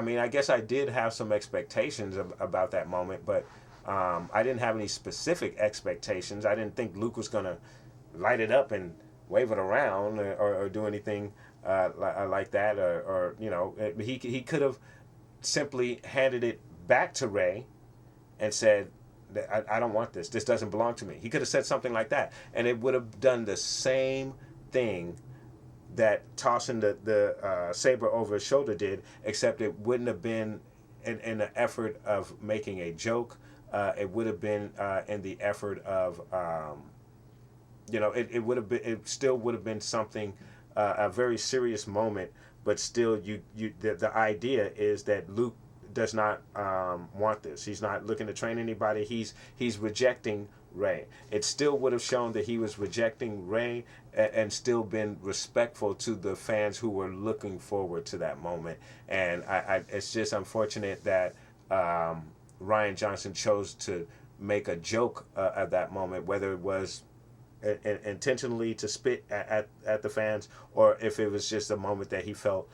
mean, I guess I did have some expectations about that moment, but I didn't have any specific expectations. I didn't think Luke was going to light it up and wave it around or do anything like that. Or you know, he could have simply handed it back to Rey and said, I don't want this. This doesn't belong to me. He could have said something like that, and it would have done the same thing that tossing the saber over his shoulder did, except it wouldn't have been in the effort of making a joke. It would have been in the effort of, it would have been. It still would have been something, a very serious moment. But still, the idea is that Luke does not want this. He's not looking to train anybody. He's rejecting Rey. It still would have shown that he was rejecting Rey and still been respectful to the fans who were looking forward to that moment. And it's just unfortunate that Rian Johnson chose to make a joke at that moment, whether it was intentionally to spit at the fans, or if it was just a moment that he felt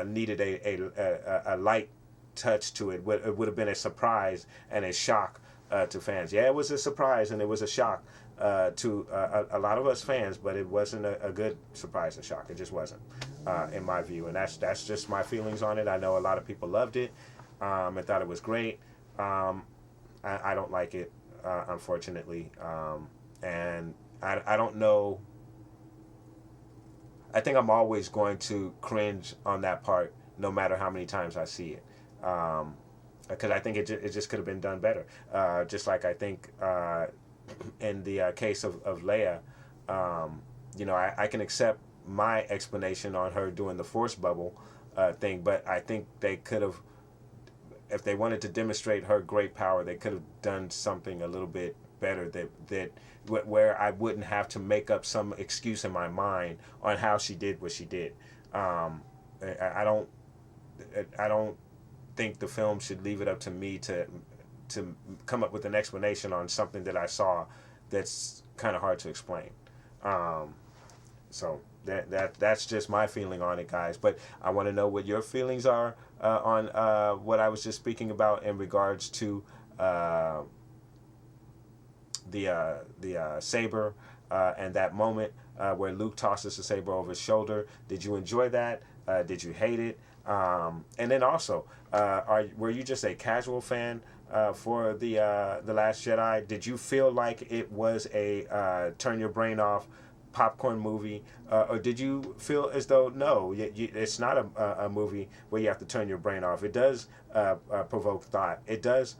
needed a light touch to it. It would have been a surprise and a shock to fans. Yeah, it was a surprise and it was a shock to a lot of us fans, but it wasn't a good surprise and shock. It just wasn't, in my view, and that's just my feelings on it. I know a lot of people loved it and thought it was great. I don't like it, unfortunately, and I don't know. I think I'm always going to cringe on that part, no matter how many times I see it. Because I think it just could have been done better. Just like I think in the case of Leia, I can accept my explanation on her doing the force bubble thing, but I think they could have, if they wanted to demonstrate her great power, they could have done something a little bit better that where I wouldn't have to make up some excuse in my mind on how she did what she did. I don't think the film should leave it up to me to come up with an explanation on something that I saw that's kind of hard to explain. So that's just my feeling on it, guys. But I want to know what your feelings are on what I was just speaking about in regards to the saber and that moment where Luke tosses the saber over his shoulder. Did you enjoy that? Did you hate it? And then also, were you just a casual fan for the Last Jedi? Did you feel like it was a turn your brain off popcorn movie, or did you feel as though no, it's not a movie where you have to turn your brain off? It does provoke thought. It does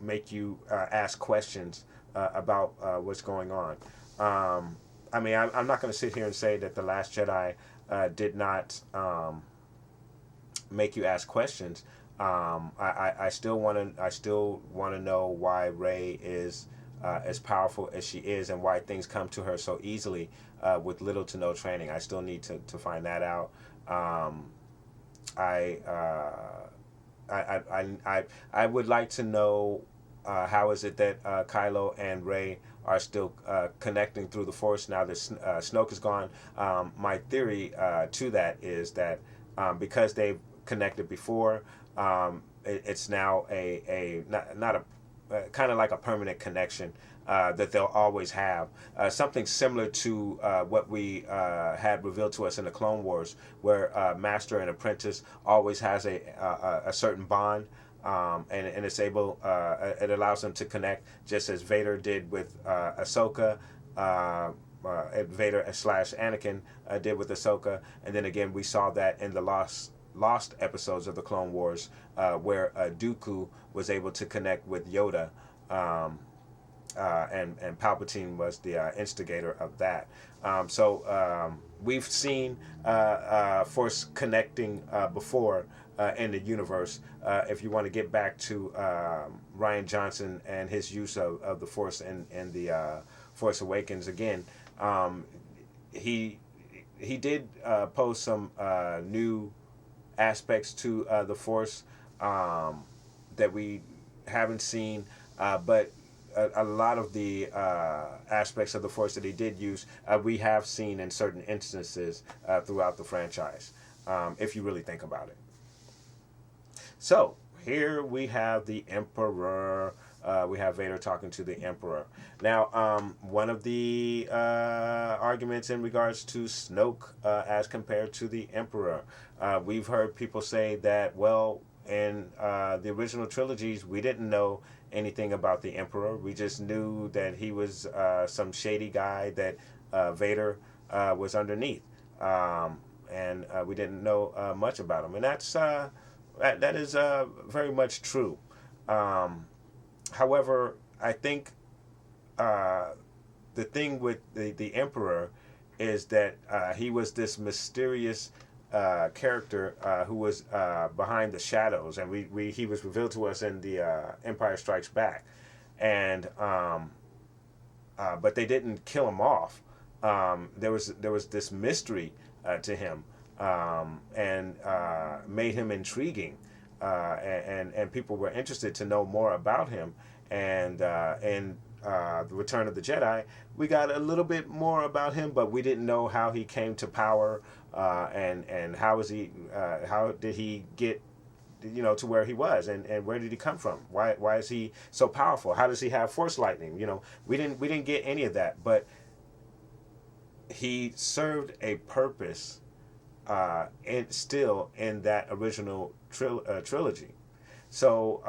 make you ask questions about what's going on. I mean, I'm not going to sit here and say that The Last Jedi did not make you ask questions. I still want to know why Rey is as powerful as she is, and why things come to her so easily with little to no training. I still need to find that out. I would like to know how is it that Kylo and Rey are still connecting through the Force now that Snoke is gone. My theory to that is that because they've connected before, it's now kind of like a permanent connection that they'll always have. Something similar to what we had revealed to us in the Clone Wars, where master and apprentice always has a certain bond. And it's able, it allows them to connect, just as Vader did with Ahsoka, Vader slash Anakin did with Ahsoka, and then again we saw that in the lost episodes of the Clone Wars, where Dooku was able to connect with Yoda, and Palpatine was the instigator of that. So we've seen Force connecting before in the universe. If you want to get back to Rian Johnson and his use of the Force in the Force Awakens again, he did pose some new aspects to the Force that we haven't seen, but a lot of the aspects of the Force that he did use, we have seen in certain instances throughout the franchise, if you really think about it. So here we have the Emperor. We have Vader talking to the Emperor. Now, one of the arguments in regards to Snoke as compared to the Emperor, we've heard people say that, well, in the original trilogies, we didn't know anything about the Emperor. We just knew that he was some shady guy that Vader was underneath. And we didn't know much about him. And that is very much true. However, I think the thing with the Emperor is that he was this mysterious character who was behind the shadows, and he was revealed to us in the Empire Strikes Back, and but they didn't kill him off. There was this mystery to him, and made him intriguing, and people were interested to know more about him. And in the Return of the Jedi, we got a little bit more about him, but we didn't know how he came to power, and how did he get to where he was, and where did he come from? Why is he so powerful? How does he have Force lightning? We didn't get any of that, but he served a purpose, still in that original trilogy. So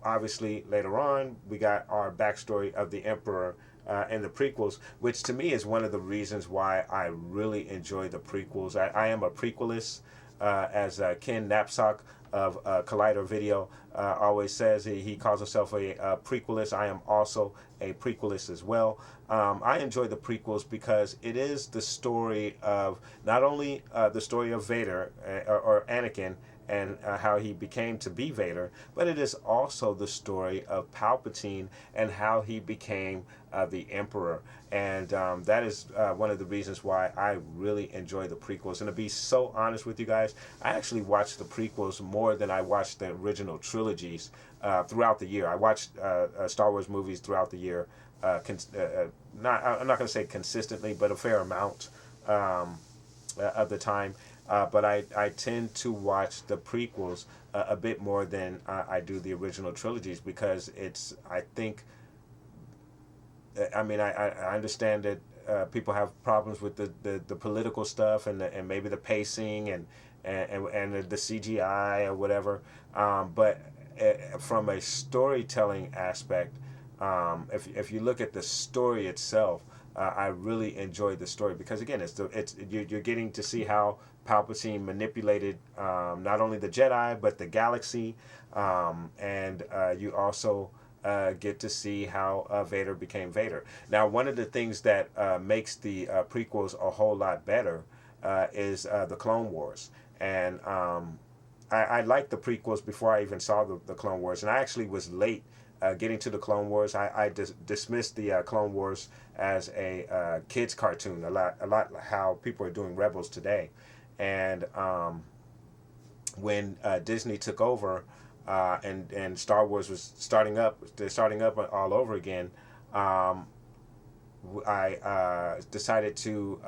obviously later on we got our backstory of the Emperor in the prequels, which to me is one of the reasons why I really enjoy the prequels. I am a prequelist, as Ken Knapsack of Collider Video always says. He calls himself a prequelist. I am also a prequelist as well. I enjoy the prequels because it is the story of not only the story of Vader or Anakin, and how he became to be Vader, but it is also the story of Palpatine and how he became the Emperor. And that is one of the reasons why I really enjoy the prequels. And to be so honest with you guys, I actually watched the prequels more than I watched the original trilogies throughout the year. I watched Star Wars movies throughout the year, I'm not going to say consistently, but a fair amount of the time. But I tend to watch the prequels a bit more than I do the original trilogies, because I understand that people have problems with the political stuff and maybe the pacing and the CGI or whatever. But from a storytelling aspect, if you look at the story itself, I really enjoyed the story, because again, you're getting to see how Palpatine manipulated not only the Jedi but the galaxy, and you also get to see how Vader became Vader. Now, one of the things that makes the prequels a whole lot better is the Clone Wars, and I liked the prequels before I even saw the Clone Wars, and I actually was late getting to the Clone Wars. I dismissed the Clone Wars as a kids cartoon, a lot how people are doing Rebels today. And when Disney took over and Star Wars was starting up all over again, I decided to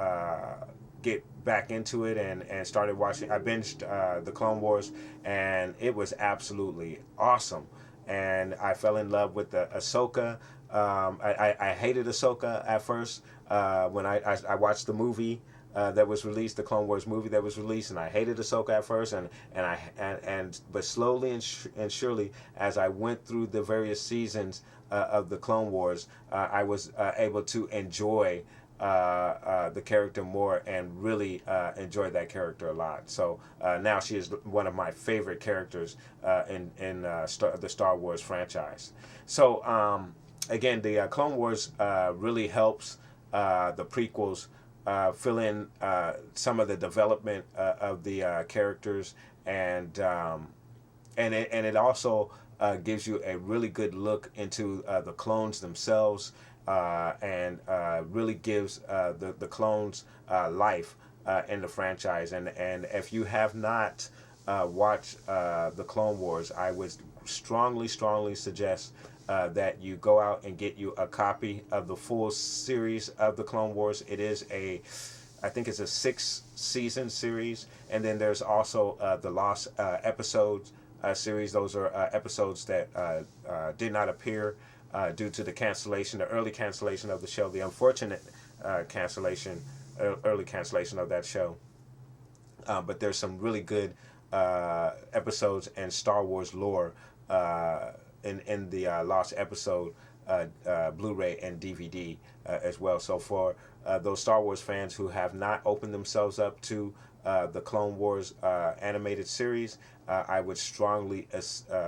get back into it and started watching. I binged the Clone Wars, and it was absolutely awesome. and I fell in love with the Ahsoka. I hated Ahsoka at first when I watched the movie that was released, the Clone Wars movie that was released, and I hated Ahsoka at first, and but slowly and surely, as I went through the various seasons of the Clone Wars, I was able to enjoy the character more and really enjoy that character a lot. So now she is one of my favorite characters in the Star Wars franchise. So again, the Clone Wars really helps the prequels fill in some of the development of the characters, and it also gives you a really good look into the clones themselves, and really gives the clones life in the franchise. And if you have not watched the Clone Wars, I would strongly suggest that you go out and get you a copy of the full series of the Clone Wars. It is I think it's a 6-season series, and then there's also the Lost episodes series. Those are episodes that did not appear due to the early cancellation of the show, the unfortunate early cancellation of that show. But there's some really good episodes and Star Wars lore in the Lost episode Blu-ray and DVD as well. So for those Star Wars fans who have not opened themselves up to the Clone Wars animated series, I would strongly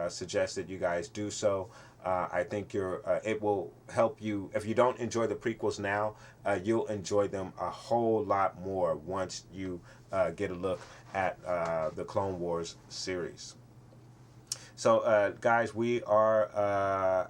suggest that you guys do so. I think it will help you. If you don't enjoy the prequels now, you'll enjoy them a whole lot more once you get a look at the Clone Wars series. So, guys, we are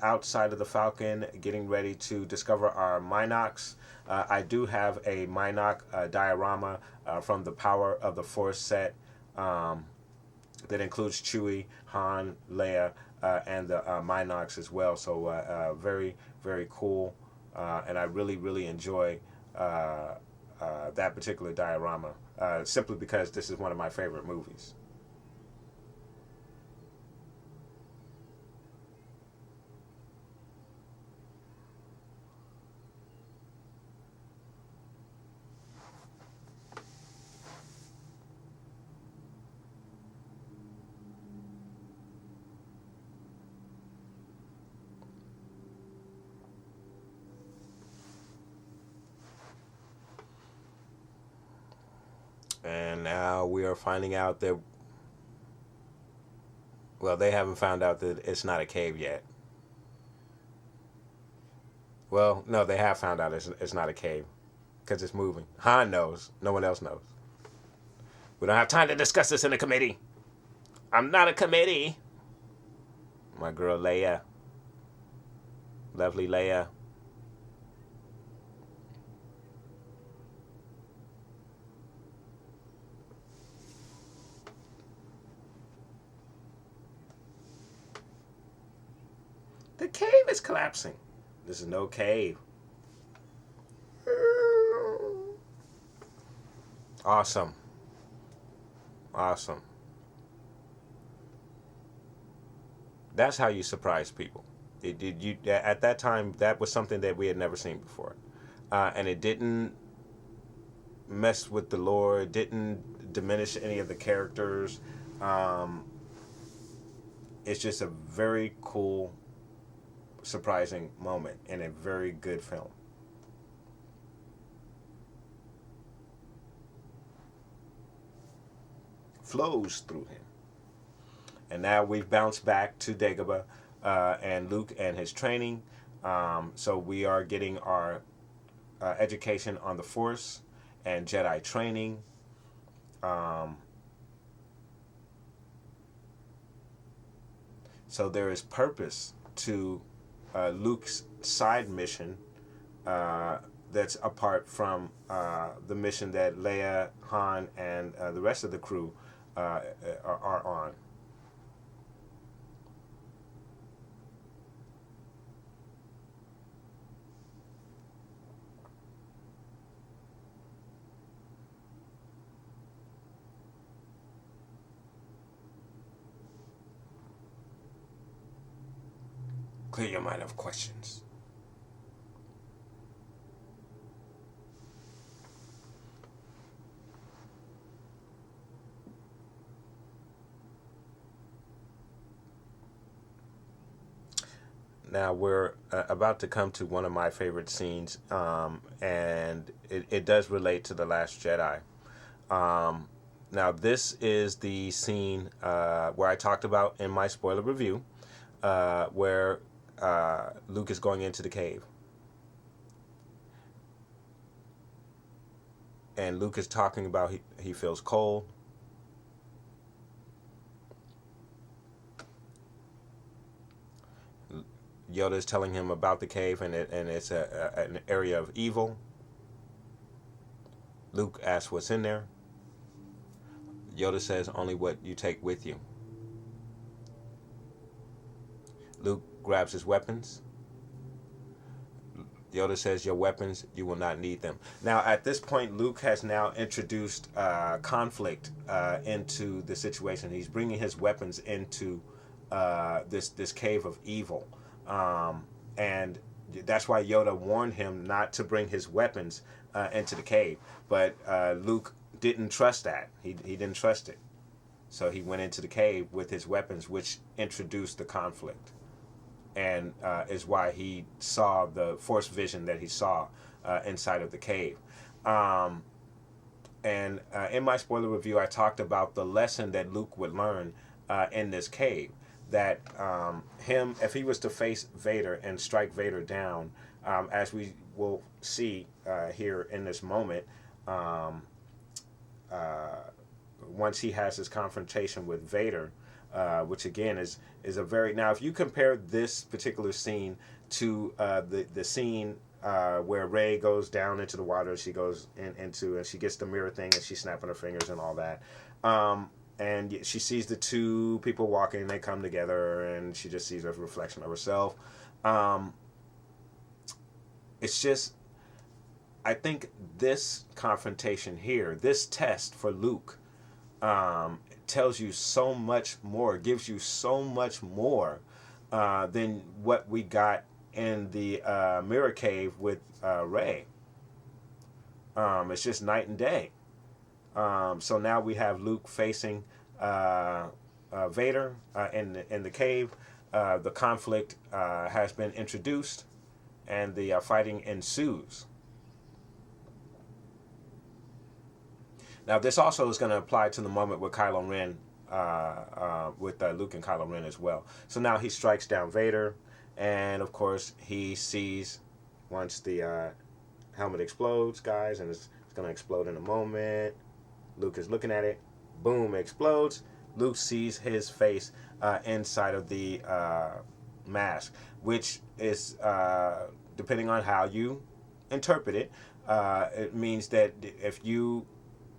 outside of the Falcon getting ready to discover our Minox. I do have a Minox diorama from the Power of the Force set that includes Chewie, Han, Leia, and the Minox as well. So, very, very cool. And I really enjoy that particular diorama simply because this is one of my favorite movies. And now we are finding out that, well, they haven't found out that it's not a cave yet. Well, no, they have found out it's not a cave because it's moving. Han knows. No one else knows. We don't have time to discuss this in a committee. I'm not a committee. My girl Leia. Lovely Leia. The cave is collapsing. This is no cave. Awesome. Awesome. That's how you surprise people. At that time, that was something that we had never seen before. And it didn't mess with the lore. It didn't diminish any of the characters. It's just a very cool, surprising moment in a very good film. Flows through him. And now we've bounced back to Dagobah and Luke and his training. So we are getting our education on the Force and Jedi training. So there is purpose to Luke's side mission that's apart from the mission that Leia, Han, and the rest of the crew are on. Clear your mind of questions. Now we're about to come to one of my favorite scenes, and it does relate to The Last Jedi. Now this is the scene where I talked about in my spoiler review, where Luke is going into the cave. And Luke is talking about he feels cold. Yoda is telling him about the cave, and it's an area of evil. Luke asks what's in there. Yoda says only what you take with you. Luke grabs his weapons. Yoda says, your weapons, you will not need them. Now, at this point, Luke has now introduced conflict into the situation. He's bringing his weapons into this cave of evil. And that's why Yoda warned him not to bring his weapons into the cave. But Luke didn't trust that. He didn't trust it. So he went into the cave with his weapons, which introduced the conflict. And is why he saw the Force vision that he saw inside of the cave. And in my spoiler review, I talked about the lesson that Luke would learn in this cave. That if he was to face Vader and strike Vader down, as we will see here in this moment, once he has his confrontation with Vader, which again is a very... Now, if you compare this particular scene to the scene where Rey goes down into the water, she goes into, and she gets the mirror thing, and she's snapping her fingers and all that. And she sees the two people walking, and they come together, and she just sees a reflection of herself. It's just... I think this confrontation here, this test for Luke, tells you so much more, gives you so much more than what we got in the mirror cave with Rey. It's just night and day. So now we have Luke facing Vader in the cave. The conflict has been introduced, and the fighting ensues. Now, this also is going to apply to the moment with Kylo Ren, with Luke and Kylo Ren as well. So now he strikes down Vader, and of course he sees, once the helmet explodes, guys, and it's going to explode in a moment. Luke is looking at it. Boom, it explodes. Luke sees his face inside of the mask, which is, depending on how you interpret it, it means that if you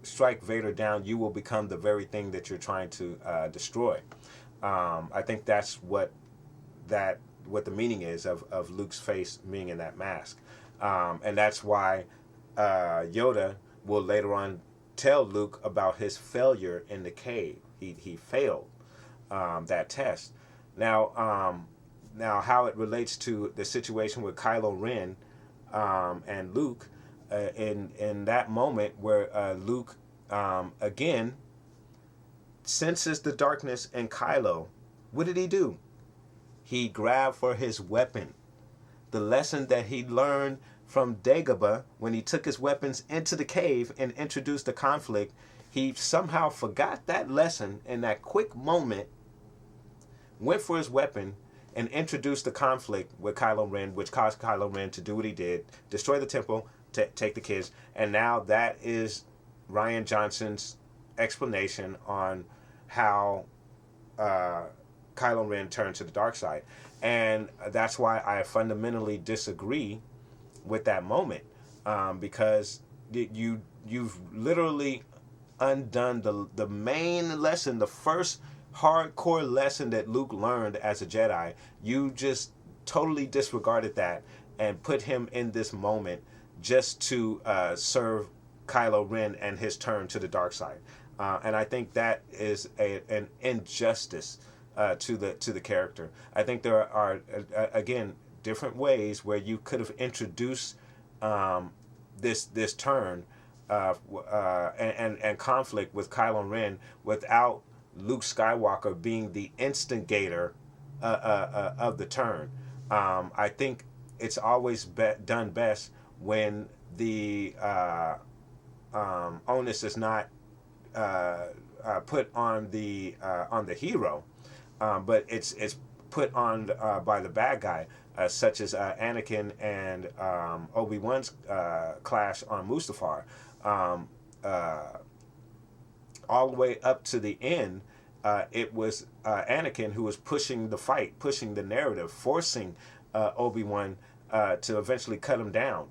strike Vader down, you will become the very thing that you're trying to destroy. I think that's what the meaning is of Luke's face being in that mask. And that's why Yoda will later on tell Luke about his failure in the cave. He failed that test. Now how it relates to the situation with Kylo Ren and Luke, in that moment where Luke again senses the darkness in Kylo, what did he do? He grabbed for his weapon. The lesson that he learned from Dagobah when he took his weapons into the cave and introduced the conflict, he somehow forgot that lesson in that quick moment, went for his weapon, and introduced the conflict with Kylo Ren, which caused Kylo Ren to do what he did, destroy the temple, take the kids. And now that is Rian Johnson's explanation on how Kylo Ren turned to the dark side. And that's why I fundamentally disagree with that moment, because you've literally undone the main lesson, the first hardcore lesson that Luke learned as a Jedi. You just totally disregarded that and put him in this moment just to serve Kylo Ren and his turn to the dark side. And I think that is an injustice to the character. I think there are again different ways where you could have introduced this turn and conflict with Kylo Ren without Luke Skywalker being the instigator of the turn. I think it's always done best when the onus is not put on the hero, but it's put on by the bad guy, such as Anakin and Obi-Wan's clash on Mustafar. All the way up to the end, it was Anakin who was pushing the fight, pushing the narrative, forcing Obi-Wan to eventually cut him down.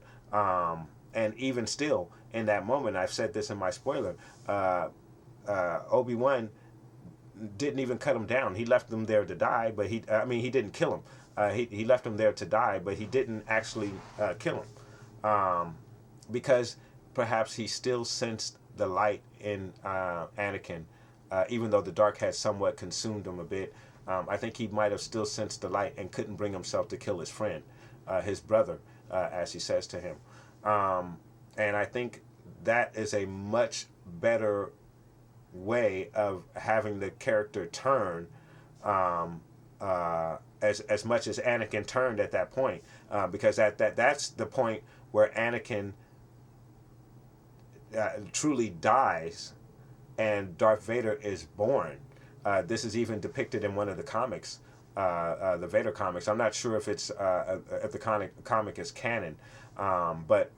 And even still, in that moment, I've said this in my spoiler, Obi-Wan didn't even cut him down. He left him there to die, but he didn't kill him. He left him there to die, but he didn't actually kill him. Because perhaps he still sensed the light in Anakin, even though the dark had somewhat consumed him a bit. I think he might have still sensed the light and couldn't bring himself to kill his friend, his brother, as he says to him. And I think that is a much better way of having the character turn, as much as Anakin turned at that point, because that's the point where Anakin truly dies and Darth Vader is born. This is even depicted in one of the comics, the Vader comics. I'm not sure if it's if the comic is canon, but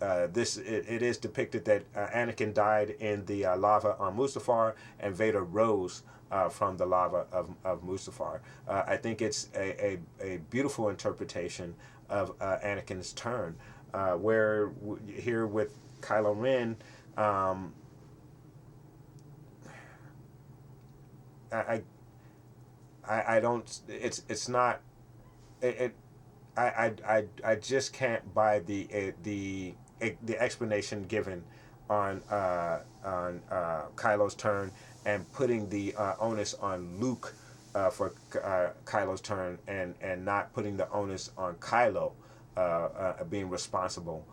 it is depicted that Anakin died in the lava on Mustafar, and Vader rose from the lava of Mustafar. I think it's a beautiful interpretation of Anakin's turn, where here with Kylo Ren, I don't, it's not, I just can't buy the explanation given on Kylo's turn, and putting the onus on Luke for Kylo's turn, and not putting the onus on Kylo being responsible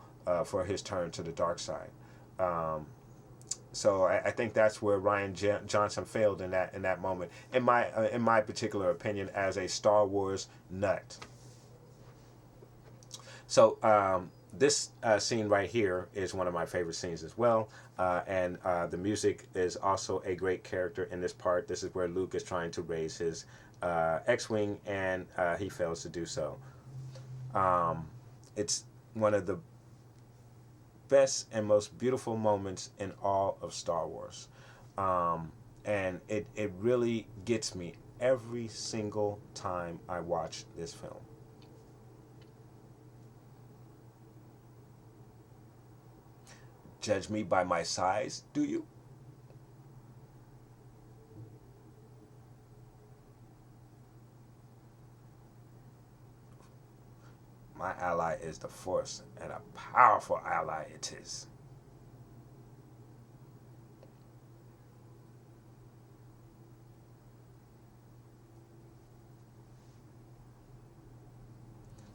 for his turn to the dark side. So I think that's where Rian Johnson failed in that moment, in my particular opinion, as a Star Wars nut. So this scene right here is one of my favorite scenes as well, and the music is also a great character in this part. This is where Luke is trying to raise his X-wing, and he fails to do so. It's one of the best and most beautiful moments in all of Star Wars, and it really gets me every single time I watch this film. Judge me by my size, do you? My ally is the Force, and a powerful ally it is.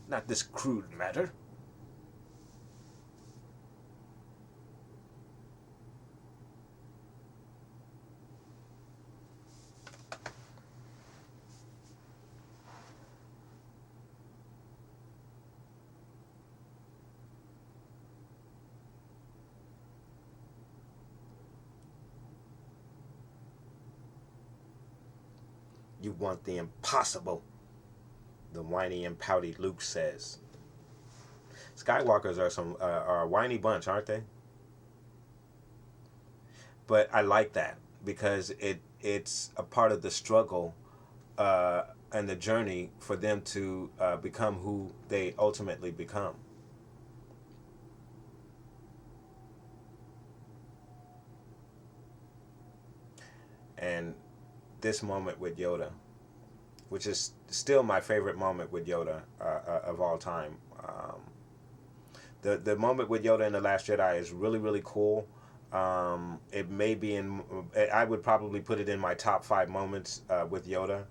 Not this crude matter. You want the impossible, the whiny and pouty Luke says. Skywalkers are a whiny bunch, aren't they? But I like that, because it's a part of the struggle and the journey for them to become who they ultimately become. And this moment with Yoda, which is still my favorite moment with Yoda of all time. The moment with Yoda in The Last Jedi is really, really cool, It may be in. I would probably put it in my top 5 moments with Yoda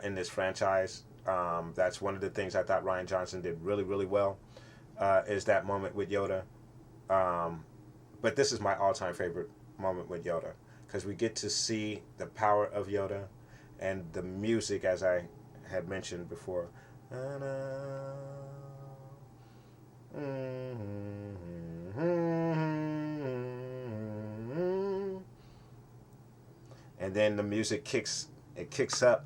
in this franchise. That's one of the things I thought Ryan Johnson did really, really well. Is that moment with Yoda. Um, but this is my all-time favorite moment with Yoda because we get to see the power of Yoda and the music, as I had mentioned before. And then the music kicks. It kicks up.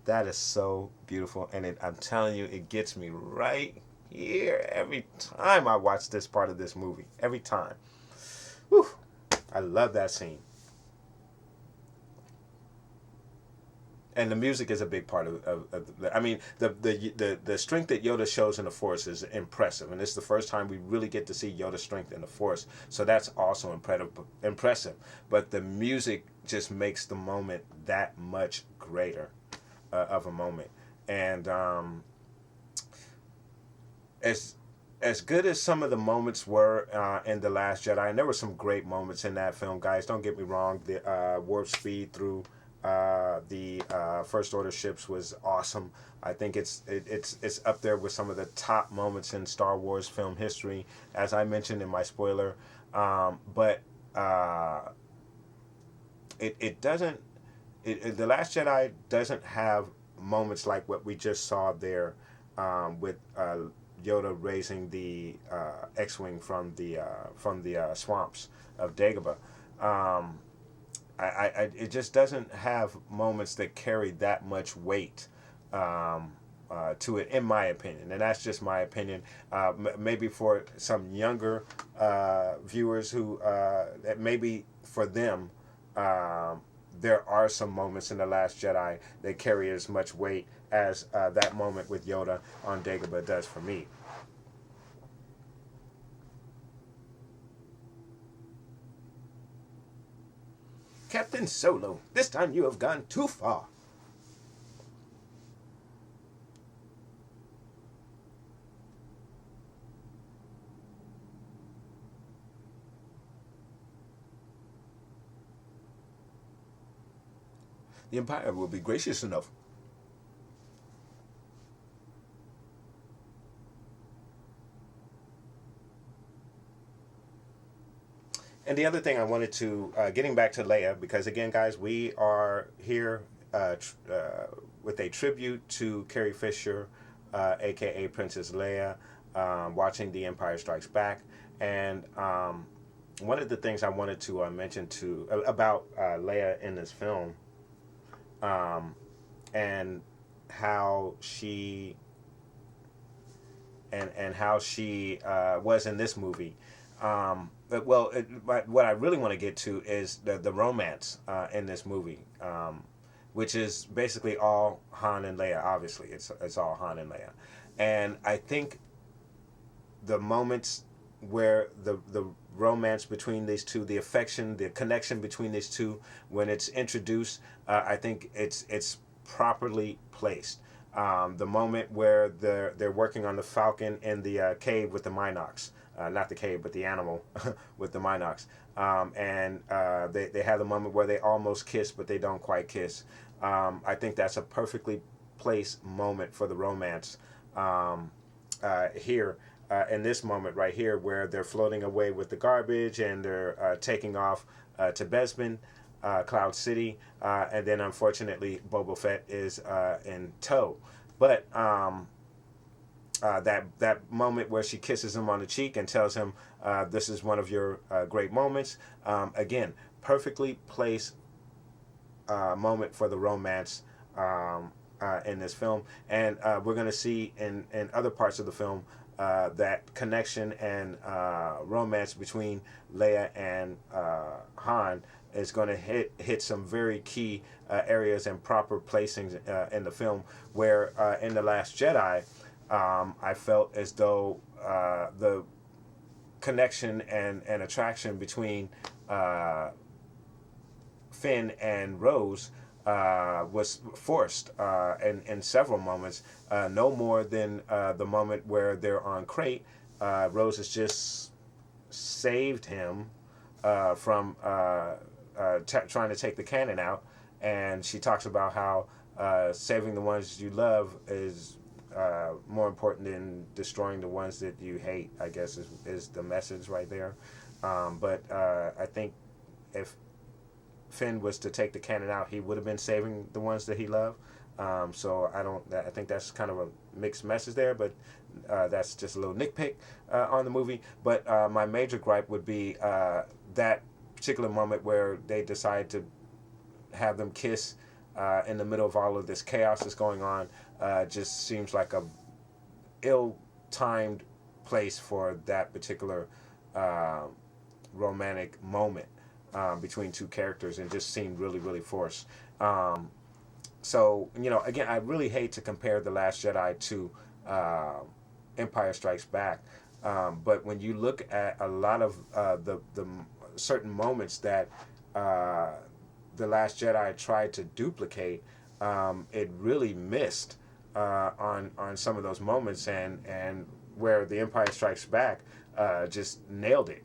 That is so beautiful, and I'm telling you, it gets me right here every time I watch this part of this movie. Every time. Whew. I love that scene. And the music is a big part I mean, the strength that Yoda shows in the Force is impressive, and this is the first time we really get to see Yoda's strength in the Force. So that's also impressive. But the music just makes the moment that much greater of a moment. And as good as some of the moments were in The Last Jedi, and there were some great moments in that film, guys. Don't get me wrong. The warp speed through the First Order ships was awesome. I think it's up there with some of the top moments in Star Wars film history, as I mentioned in my spoiler. But it doesn't. The Last Jedi doesn't have moments like what we just saw there with Yoda raising the X-wing from the swamps of Dagobah. It just doesn't have moments that carry that much weight to it, in my opinion, and that's just my opinion. Maybe for some younger viewers who, maybe for them, there are some moments in The Last Jedi that carry as much weight as that moment with Yoda on Dagobah does for me. Captain Solo, this time you have gone too far. The Empire will be gracious enough. And the other thing I wanted to, getting back to Leia, because again, guys, we are here with a tribute to Carrie Fisher, aka Princess Leia, watching The Empire Strikes Back. And one of the things I wanted to mention about Leia in this film, and how she was in this movie. What I really want to get to is the romance in this movie, which is basically all Han and Leia. Obviously, it's all Han and Leia, and I think the moments where the romance between these two, the affection, the connection between these two, when it's introduced, I think it's properly placed. The moment where they're working on the Falcon in the cave with the Minox. Not the cave, but the animal with the Minox. And they have the moment where they almost kiss, but they don't quite kiss. I think that's a perfectly placed moment for the romance here. In this moment right here, where they're floating away with the garbage and they're taking off to Bespin, Cloud City, and then unfortunately Boba Fett is in tow. But that moment where she kisses him on the cheek and tells him, "This is one of your great moments." Again, perfectly placed moment for the romance in this film, and we're going to see in other parts of the film that connection and romance between Leia and Han is going to hit some very key areas and proper placings in the film, where in The Last Jedi, I felt as though the connection and attraction between Finn and Rose was forced in several moments. No more than the moment where they're on Crate. Rose has just saved him from trying to take the cannon out, and she talks about how saving the ones you love is more important than destroying the ones that you hate. I guess is the message right there. But I think if Finn was to take the cannon out, he would have been saving the ones that he loved. So I think that's kind of a mixed message there, but that's just a little nitpick on the movie. But my major gripe would be that particular moment where they decide to have them kiss in the middle of all of this chaos that's going on. Just seems like a ill-timed place for that particular romantic moment between two characters, and just seemed really, really forced. So, again, I really hate to compare The Last Jedi to Empire Strikes Back, but when you look at a lot of the certain moments that The Last Jedi tried to duplicate, it really missed on some of those moments, and where The Empire Strikes Back just nailed it.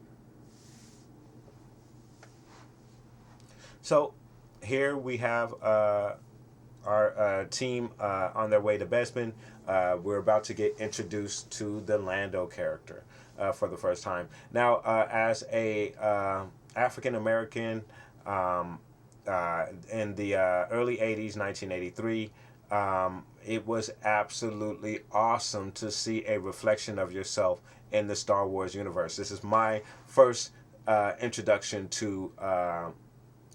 So here we have our team on their way to Bespin. We're about to get introduced to the Lando character for the first time. Now, as a African American in the early 80s, 1983, it was absolutely awesome to see a reflection of yourself in the Star Wars universe. This is my first introduction to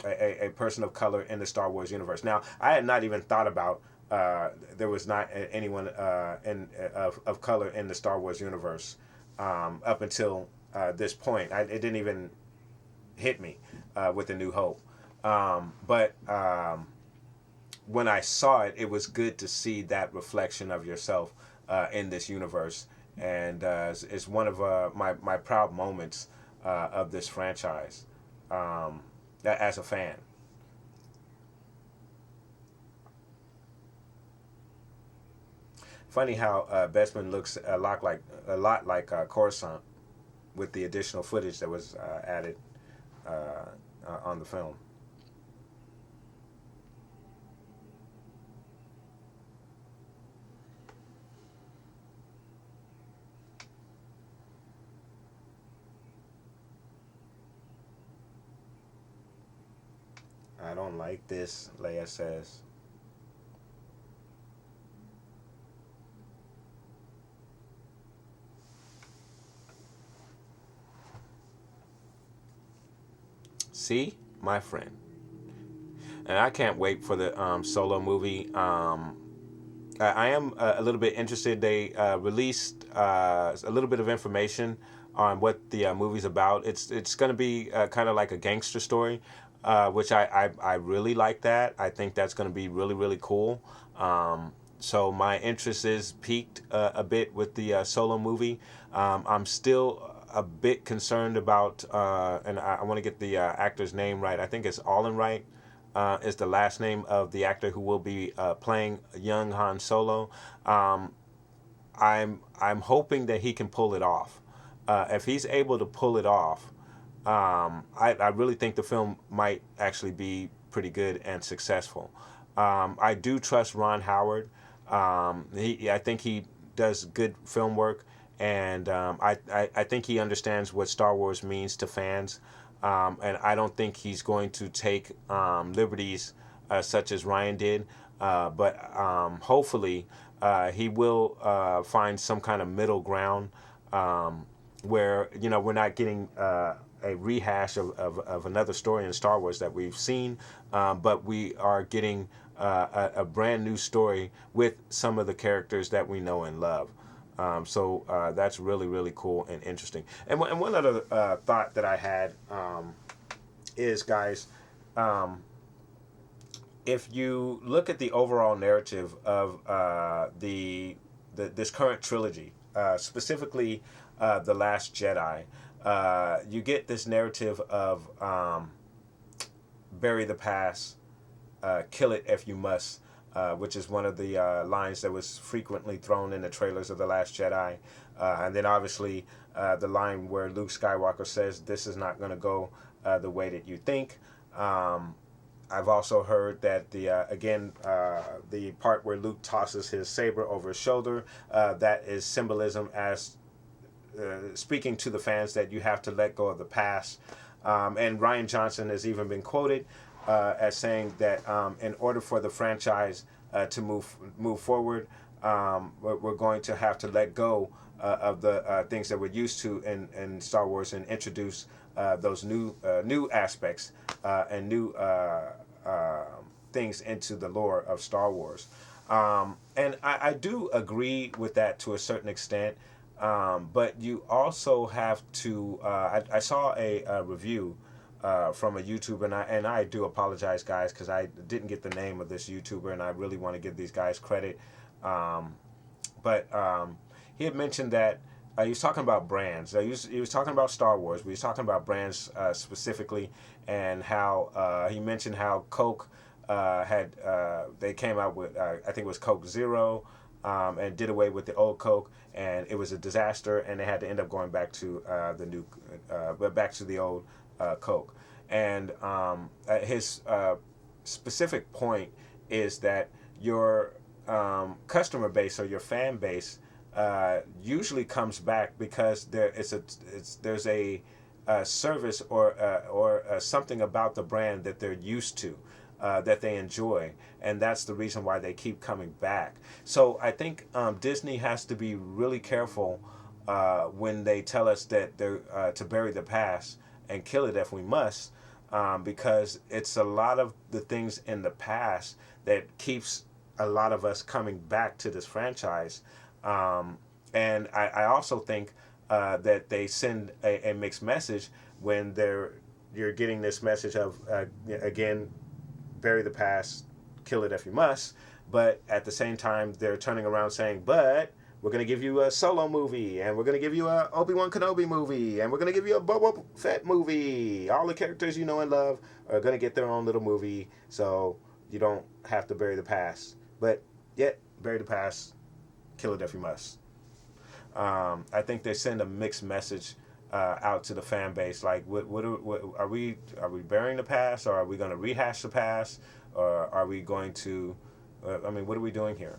a person of color in the Star Wars universe. Now, I had not even thought about there was not anyone of color in the Star Wars universe up until this point. It didn't even hit me with A New Hope. But when I saw it, it was good to see that reflection of yourself in this universe, and it's one of my proud moments of this franchise as a fan. Funny how Bespin looks a lot like Coruscant, with the additional footage that was added on the film. I don't like this, Leia says. See, my friend. And I can't wait for the Solo movie. I am a little bit interested. They released a little bit of information on what the movie's about. It's going to be kind of like a gangster story, which I really like that. I think that's going to be really, really cool. So my interest is piqued a bit with the Solo movie. I'm still a bit concerned about, and I want to get the actor's name right. I think it's Allen Wright. Is the last name of the actor who will be playing young Han Solo. I'm hoping that he can pull it off. If he's able to pull it off, I really think the film might actually be pretty good and successful. I do trust Ron Howard. I think he does good film work, and I think he understands what Star Wars means to fans. And I don't think he's going to take liberties such as Ryan did, but hopefully he will find some kind of middle ground where we're not getting a rehash of another story in Star Wars that we've seen, but we are getting a brand new story with some of the characters that we know and love. So that's really, really cool and interesting. And one other thought that I had is, guys, if you look at the overall narrative of this current trilogy, specifically The Last Jedi, you get this narrative of bury the past, kill it if you must, which is one of the lines that was frequently thrown in the trailers of The Last Jedi. And then obviously the line where Luke Skywalker says, "This is not going to go the way that you think." I've also heard that the part where Luke tosses his saber over his shoulder, that is symbolism as speaking to the fans that you have to let go of the past. And Rian Johnson has even been quoted as saying that in order for the franchise to move forward, we're going to have to let go of the things that we're used to in Star Wars and introduce those new aspects and new things into the lore of Star Wars. And I do agree with that to a certain extent. But you also have to. I saw a review from a YouTuber, and I do apologize, guys, because I didn't get the name of this YouTuber, and I really want to give these guys credit. But he had mentioned that he was talking about brands. He was talking about Star Wars. But he was talking about brands specifically, and how he mentioned how Coke they came out with I think it was Coke Zero. And did away with the old Coke, and it was a disaster, and they had to end up going back to back to the old Coke. And his specific point is that your customer base or your fan base usually comes back because there's a service or something about the brand that they're used to. That they enjoy, and that's the reason why they keep coming back. So I think Disney has to be really careful when they tell us that they're to bury the past and kill it if we must, because it's a lot of the things in the past that keeps a lot of us coming back to this franchise. And I also think that they send a mixed message when you're getting this message of again, bury the past, kill it if you must, but at the same time they're turning around saying, but we're going to give you a Solo movie, and we're going to give you a Obi-Wan Kenobi movie, and we're going to give you a Boba Fett movie. All the characters you know and love are going to get their own little movie, so you don't have to bury the past. But yet, bury the past, kill it if you must. I think they send a mixed message out to the fan base, like what are we burying the past, or are we going to rehash the past, or are we going to what are we doing here?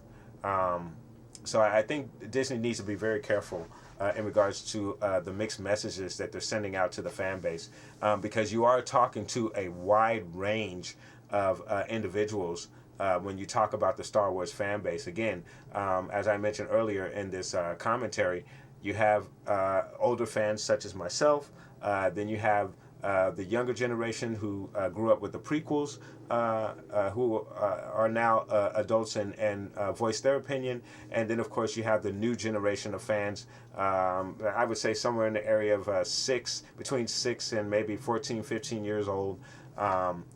So I think Disney needs to be very careful in regards to the mixed messages that they're sending out to the fan base, because you are talking to a wide range of individuals when you talk about the Star Wars fan base. Again, as I mentioned earlier in this commentary, you have older fans such as myself. Then you have the younger generation who grew up with the prequels, who are now adults and voice their opinion. And then, of course, you have the new generation of fans. I would say somewhere in the area of between 6 and maybe 14, 15 years old,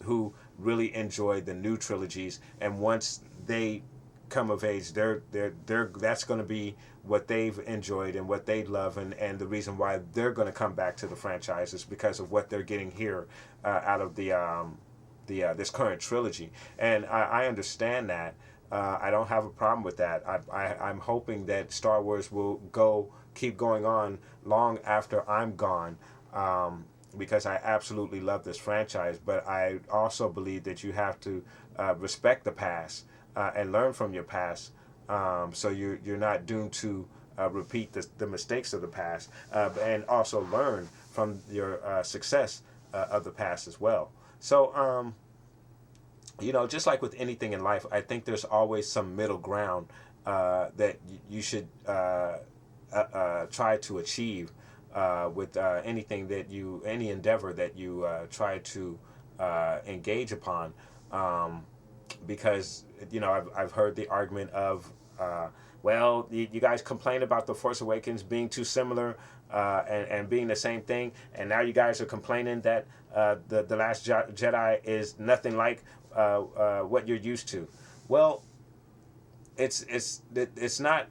who really enjoy the new trilogies. And once they come of age, that's going to be what they've enjoyed and what they love, and the reason why they're going to come back to the franchise is because of what they're getting here out of this current trilogy. And I understand that. I don't have a problem with that. I'm hoping that Star Wars will keep going on long after I'm gone, because I absolutely love this franchise. But I also believe that you have to respect the past and learn from your past, so you're not doomed to repeat the mistakes of the past, and also learn from your success of the past as well. So, just like with anything in life, I think there's always some middle ground that you should try to achieve with any endeavor that you try to engage upon. Because I've heard the argument of you guys complain about The Force Awakens being too similar and being the same thing, and now you guys are complaining that the Last Jedi is nothing like what you're used to. Well, it's not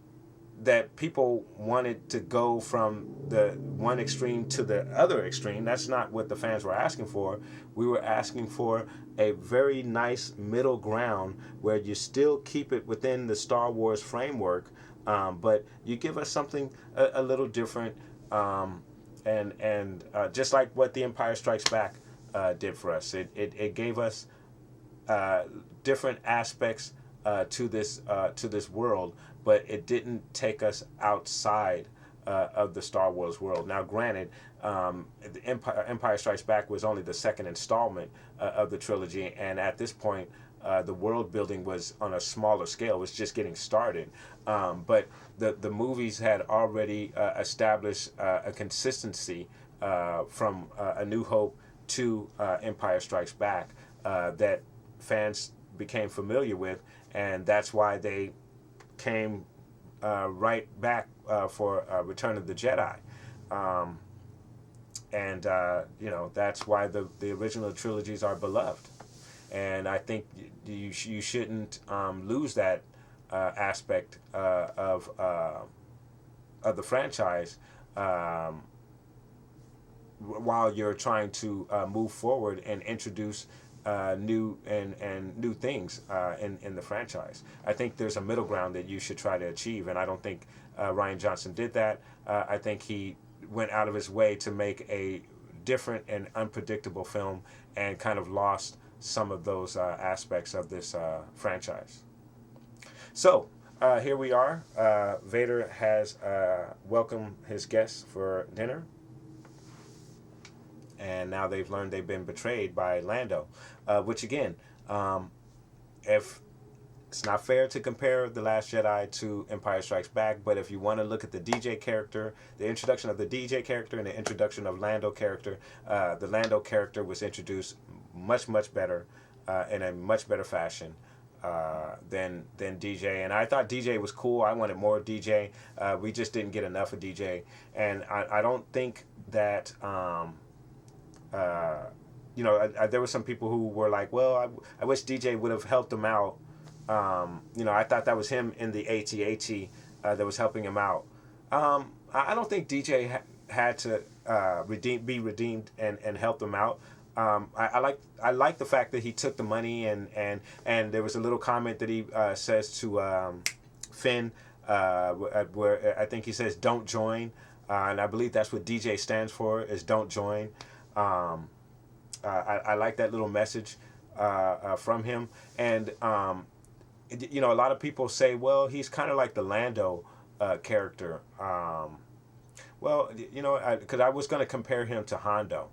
that people wanted to go from the one extreme to the other extreme. That's not what the fans were asking for. We were asking for a very nice middle ground where you still keep it within the Star Wars framework, but you give us something a little different, and just like what The Empire Strikes Back did for us. It gave us different aspects to this world, but it didn't take us outside of the Star Wars world. Now, granted, the Empire Strikes Back was only the second installment of the trilogy, and at this point, the world building was on a smaller scale. It was just getting started. But the movies had already established a consistency from A New Hope to Empire Strikes Back that fans became familiar with, and that's why they came right back for Return of the Jedi. And that's why the original trilogies are beloved. And I think you shouldn't lose that aspect of the franchise while you're trying to move forward and introduce new things in the franchise. I think there's a middle ground that you should try to achieve, and I don't think Rian Johnson did that. I think he went out of his way to make a different and unpredictable film and kind of lost some of those aspects of this franchise. So here we are. Vader has welcomed his guests for dinner, and now they've learned they've been betrayed by Lando, which again, if it's not fair to compare The Last Jedi to Empire Strikes Back, but if you want to look at the DJ character, the introduction of the DJ character and the introduction of Lando character, the Lando character was introduced much better in a much better fashion than DJ. And I thought DJ was cool. I wanted more DJ. We just didn't get enough of DJ. And I don't think that... there were some people who were like, well, I wish DJ would have helped him out. I thought that was him in the AT-AT that was helping him out. I don't think DJ had to be redeemed and help them out. I like the fact that he took the money and there was a little comment that he says to Finn where I think he says don't join, and I believe that's what DJ stands for, is don't join. I like that little message from him. And a lot of people say, well, he's kind of like the Lando character. Because I was going to compare him to Hondo.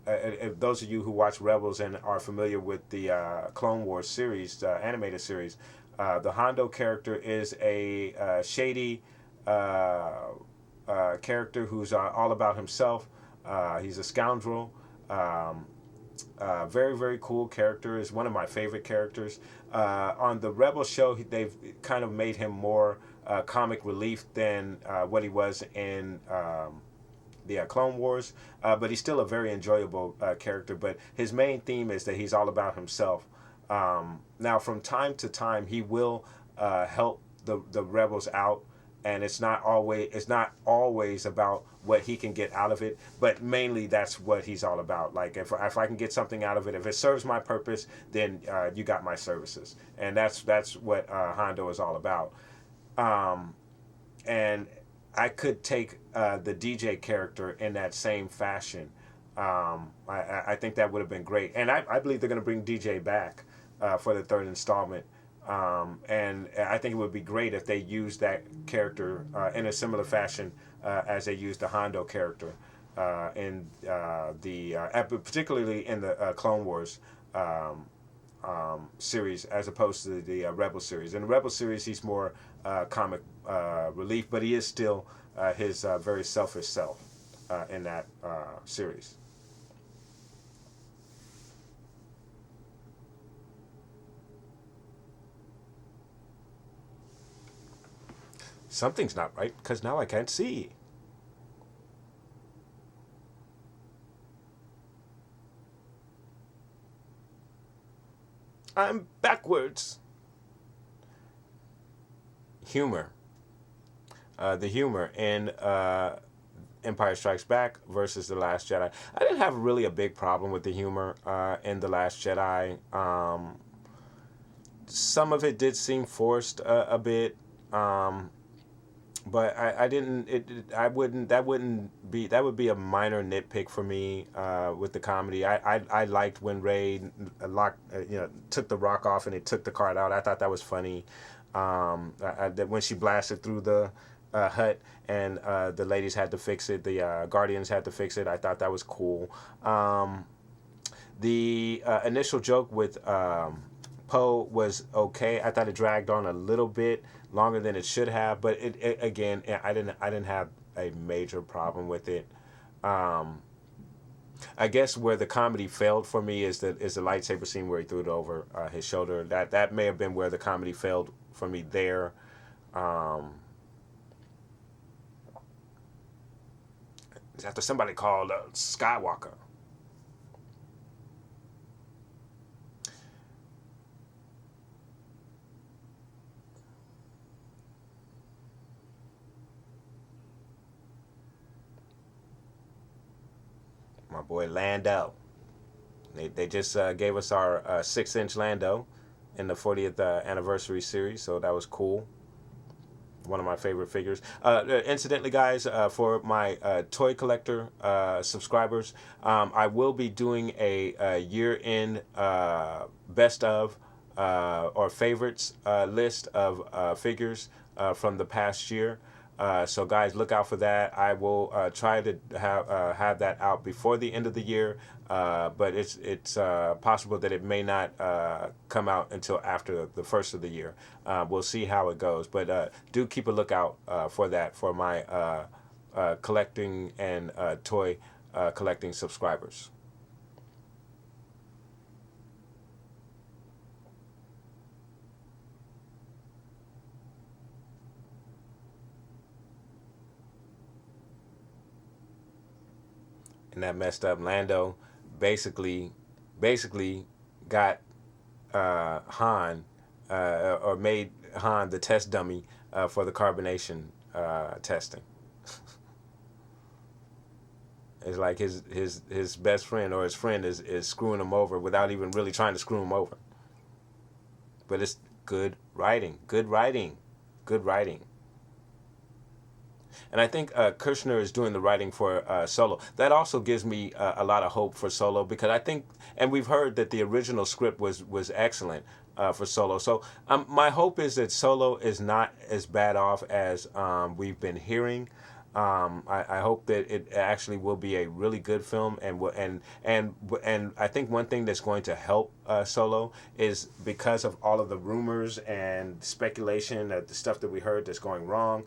If those of you who watch Rebels and are familiar with the Clone Wars series, the animated series, the Hondo character is a shady character who's all about himself. He's a scoundrel. Very, very cool character. Is one of my favorite characters. On the Rebel show, they've kind of made him more comic relief than what he was in the Clone Wars. But he's still a very enjoyable character. But his main theme is that he's all about himself. Now, from time to time, he will help the rebels out. And it's not always about what he can get out of it, but mainly that's what he's all about. Like if I can get something out of it, if it serves my purpose, then you got my services, and that's what Hondo is all about. And I could take the DJ character in that same fashion. I think that would have been great, and I believe they're going to bring DJ back for the third installment. And I think it would be great if they used that character in a similar fashion as they used the Hondo character in particularly in the Clone Wars series, as opposed to the Rebel series. In the Rebel series, he's more comic relief, but he is still his very selfish self in that series. Something's not right, because now I can't see. I'm backwards. humor, the humor in Empire Strikes Back versus The Last Jedi. I didn't have really a big problem with the humor in The Last Jedi. Some of it did seem forced a bit, but I didn't. I wouldn't. That wouldn't be. That would be a minor nitpick for me with the comedy. I liked when Rey locked, took the rock off and it took the card out. I thought that was funny. That when she blasted through the hut and the ladies had to fix it, the Guardians had to fix it. I thought that was cool. The initial joke with Poe was okay. I thought it dragged on a little bit longer than it should have, but it again, I didn't have a major problem with it. I guess where the comedy failed for me is the lightsaber scene where he threw it over his shoulder. That may have been where the comedy failed for me there. It's after somebody called Skywalker. My boy Lando. They just gave us our 6-inch Lando in the 40th anniversary series, so that was cool. One of my favorite figures. Incidentally, guys, for my toy collector subscribers, I will be doing a year-end best of or favorites list of figures from the past year. So guys, look out for that. I will try to have that out before the end of the year, but it's possible that it may not come out until after the first of the year. We'll see how it goes, but do keep a lookout for that for my collecting and toy collecting subscribers. And that messed up Lando basically got Han or made Han the test dummy for the carbonation testing. It's like his best friend or his friend is screwing him over without even really trying to screw him over. But it's good writing. Good writing. Good writing. And I think Kirshner is doing the writing for Solo. That also gives me a lot of hope for Solo because I think, and we've heard that the original script was excellent for Solo. So my hope is that Solo is not as bad off as we've been hearing. I hope that it actually will be a really good film, and I think one thing that's going to help Solo is because of all of the rumors and speculation, the stuff that we heard that's going wrong.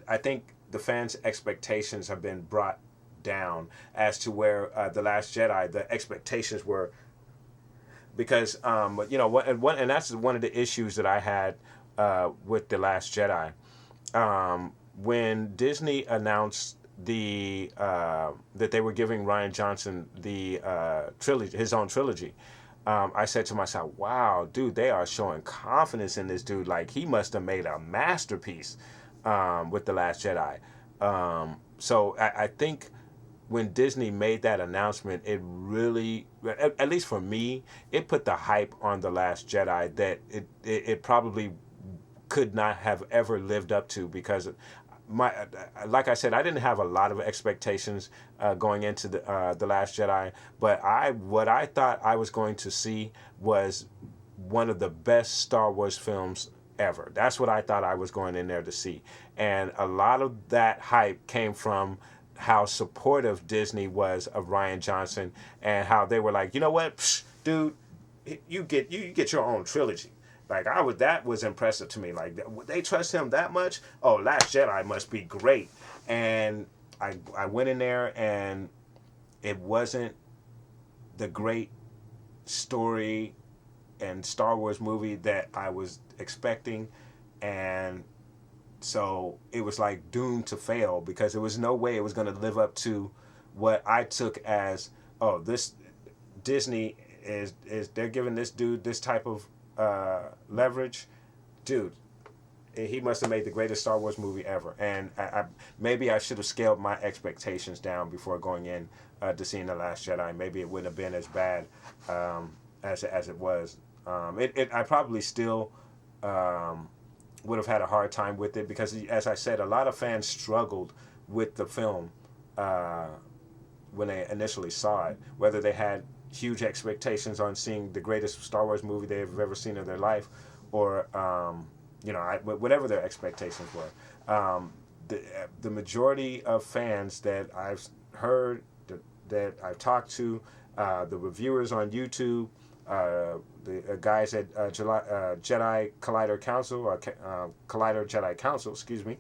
I think the fans' expectations have been brought down as to where The Last Jedi, the expectations were, because and that's one of the issues that I had with The Last Jedi. When Disney announced that they were giving Rian Johnson the trilogy, his own trilogy, I said to myself, "Wow, dude, they are showing confidence in this dude. Like he must have made a masterpiece." With The Last Jedi. So I think when Disney made that announcement, it really, at least for me, it put the hype on The Last Jedi that it probably could not have ever lived up to because like I said, I didn't have a lot of expectations going into the Last Jedi, but what I thought I was going to see was one of the best Star Wars films ever. That's what I thought I was going in there to see. And a lot of that hype came from how supportive Disney was of Rian Johnson and how they were like, you know what, psh, dude, you get your own trilogy. Like that was impressive to me. Like they trust him that much. Oh, Last Jedi must be great. And I went in there and it wasn't the great story and Star Wars movie that I was expecting, and so it was like doomed to fail because there was no way it was going to live up to what I took as, oh, this Disney is they're giving this dude this type of leverage. Dude, he must have made the greatest Star Wars movie ever. And maybe I should have scaled my expectations down before going in to seeing The Last Jedi. Maybe it wouldn't have been as bad as it was. I probably still would have had a hard time with it because, as I said, a lot of fans struggled with the film when they initially saw it, whether they had huge expectations on seeing the greatest Star Wars movie they've ever seen in their life, or whatever their expectations were. The majority of fans that I've heard, that I've talked to, the reviewers on YouTube, the guys at Jedi Collider Council, or Collider Jedi Council, excuse me,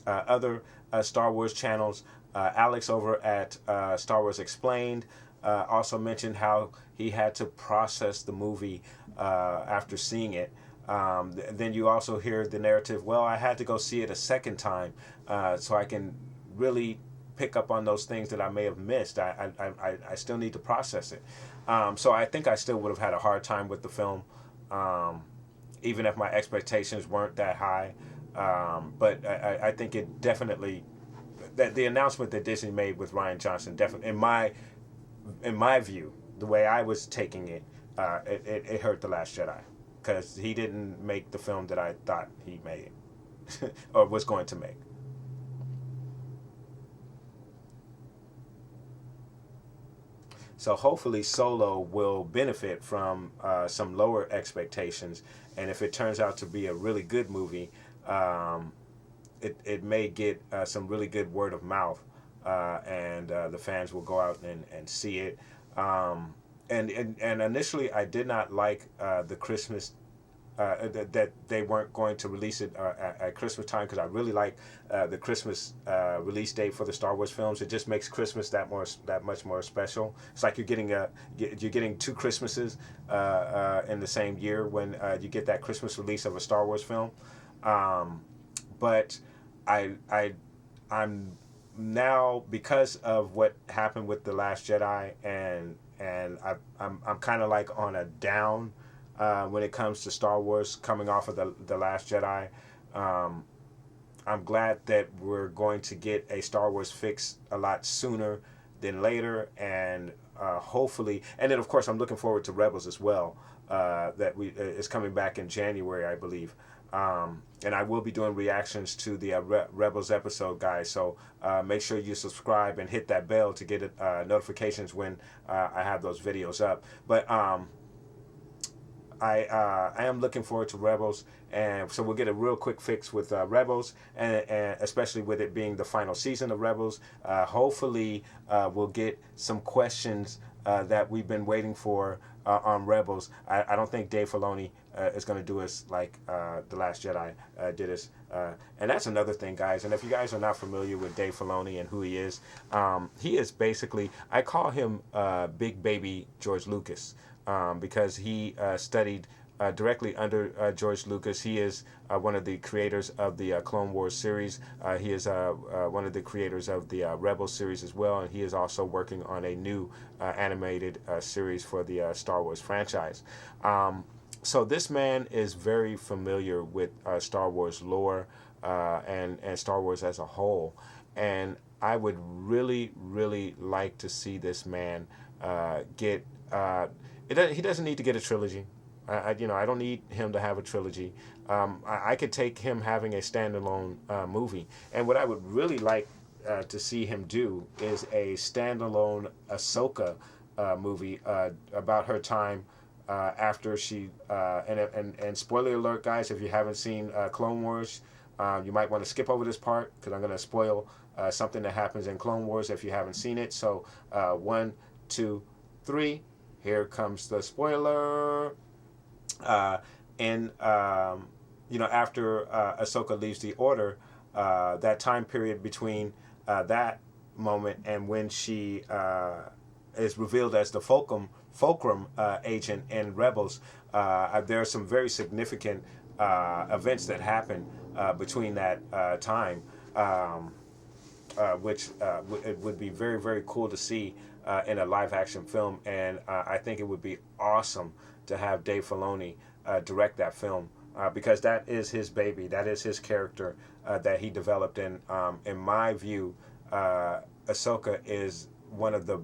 other Star Wars channels. Alex over at Star Wars Explained also mentioned how he had to process the movie after seeing it. Then you also hear the narrative, well, I had to go see it a second time so I can really pick up on those things that I may have missed. I still need to process it. So I think I still would have had a hard time with the film, even if my expectations weren't that high. But I think it definitely, that the announcement that Disney made with Rian Johnson, definitely, in my view, the way I was taking it, it hurt The Last Jedi, because he didn't make the film that I thought he made or was going to make. So hopefully Solo will benefit from some lower expectations, and if it turns out to be a really good movie, it may get some really good word of mouth, and the fans will go out and see it. And initially I did not like the Christmas, that they weren't going to release it at Christmas time, because I really like the Christmas release date for the Star Wars films. It just makes Christmas that much more special. It's like you're getting two Christmases in the same year when you get that Christmas release of a Star Wars film. But I'm now, because of what happened with The Last Jedi, and I'm kind of like on a down when it comes to Star Wars coming off of the Last Jedi. I'm glad that we're going to get a Star Wars fix a lot sooner than later, and hopefully, and then of course I'm looking forward to Rebels as well. That is coming back in January, I believe. And I will be doing reactions to the Rebels episode, guys. So make sure you subscribe and hit that bell to get notifications when I have those videos up. But I am looking forward to Rebels, and so we'll get a real quick fix with Rebels, and especially with it being the final season of Rebels. Hopefully, we'll get some questions that we've been waiting for on Rebels. I don't think Dave Filoni is going to do us like The Last Jedi did us. And that's another thing, guys. And if you guys are not familiar with Dave Filoni and who he is basically, I call him Big Baby George Lucas, because he studied directly under George Lucas. He is one of the creators of the Clone Wars series. He is one of the creators of the Rebels series as well, and he is also working on a new animated series for the Star Wars franchise. So this man is very familiar with Star Wars lore and Star Wars as a whole, and I would really, really like to see this man get. He doesn't need to get a trilogy. I don't need him to have a trilogy. I could take him having a standalone movie. And what I would really like to see him do is a standalone Ahsoka movie about her time after she and spoiler alert, guys, if you haven't seen Clone Wars, you might want to skip over this part, because I'm going to spoil something that happens in Clone Wars if you haven't seen it. So 1, 2, 3. Here comes the spoiler. After Ahsoka leaves the Order, that time period between that moment and when she is revealed as the Fulcrum agent in Rebels, there are some very significant events that happen between that time, which it would be very, very cool to see in a live-action film, and I think it would be awesome to have Dave Filoni direct that film. because that is his baby. That is his character that he developed. And in my view, Ahsoka is one of the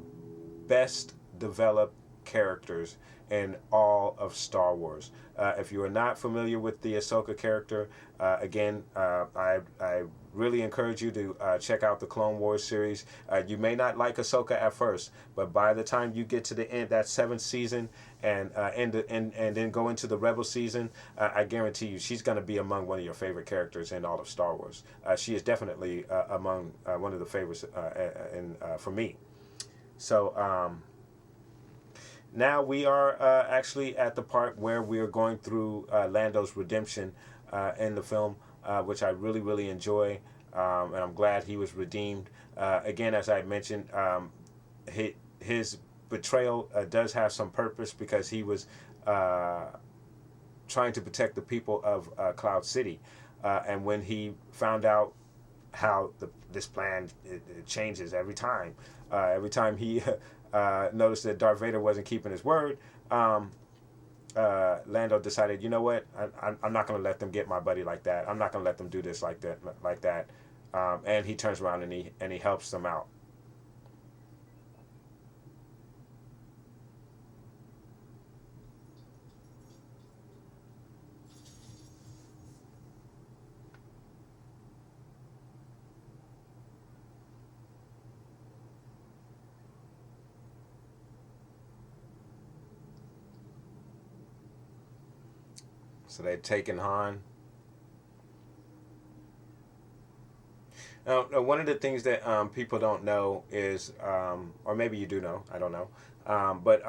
best developed characters in all of Star Wars. If you are not familiar with the Ahsoka character, again, I really encourage you to check out the Clone Wars series. You may not like Ahsoka at first, but by the time you get to the end, that seventh season, and then go into the Rebel season, I guarantee you she's going to be among one of your favorite characters in all of Star Wars. She is definitely among one of the favorites for me. So now we are actually at the part where we are going through Lando's redemption in the film, which I really, really enjoy, and I'm glad he was redeemed. Again, as I mentioned, his betrayal does have some purpose because he was trying to protect the people of Cloud City, and when he found out how this plan it changes every time he noticed that Darth Vader wasn't keeping his word, Lando decided, you know what, I'm not going to let them get my buddy like that. I'm not going to let them do this like that. And he turns around and he helps them out. So they'd taken Han. Now, one of the things that people don't know is, or maybe you do know, I don't know, but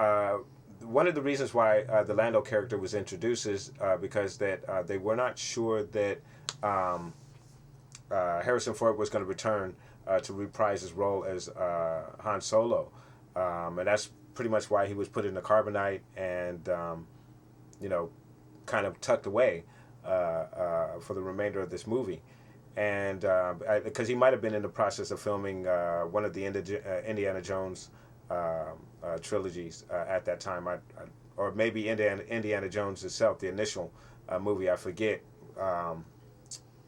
one of the reasons why the Lando character was introduced is because that they were not sure that Harrison Ford was going to return to reprise his role as Han Solo, and that's pretty much why he was put in the carbonite and kind of tucked away for the remainder of this movie. And because he might have been in the process of filming one of the Indiana Jones trilogies at that time, or maybe Indiana Jones itself, the initial movie. I forget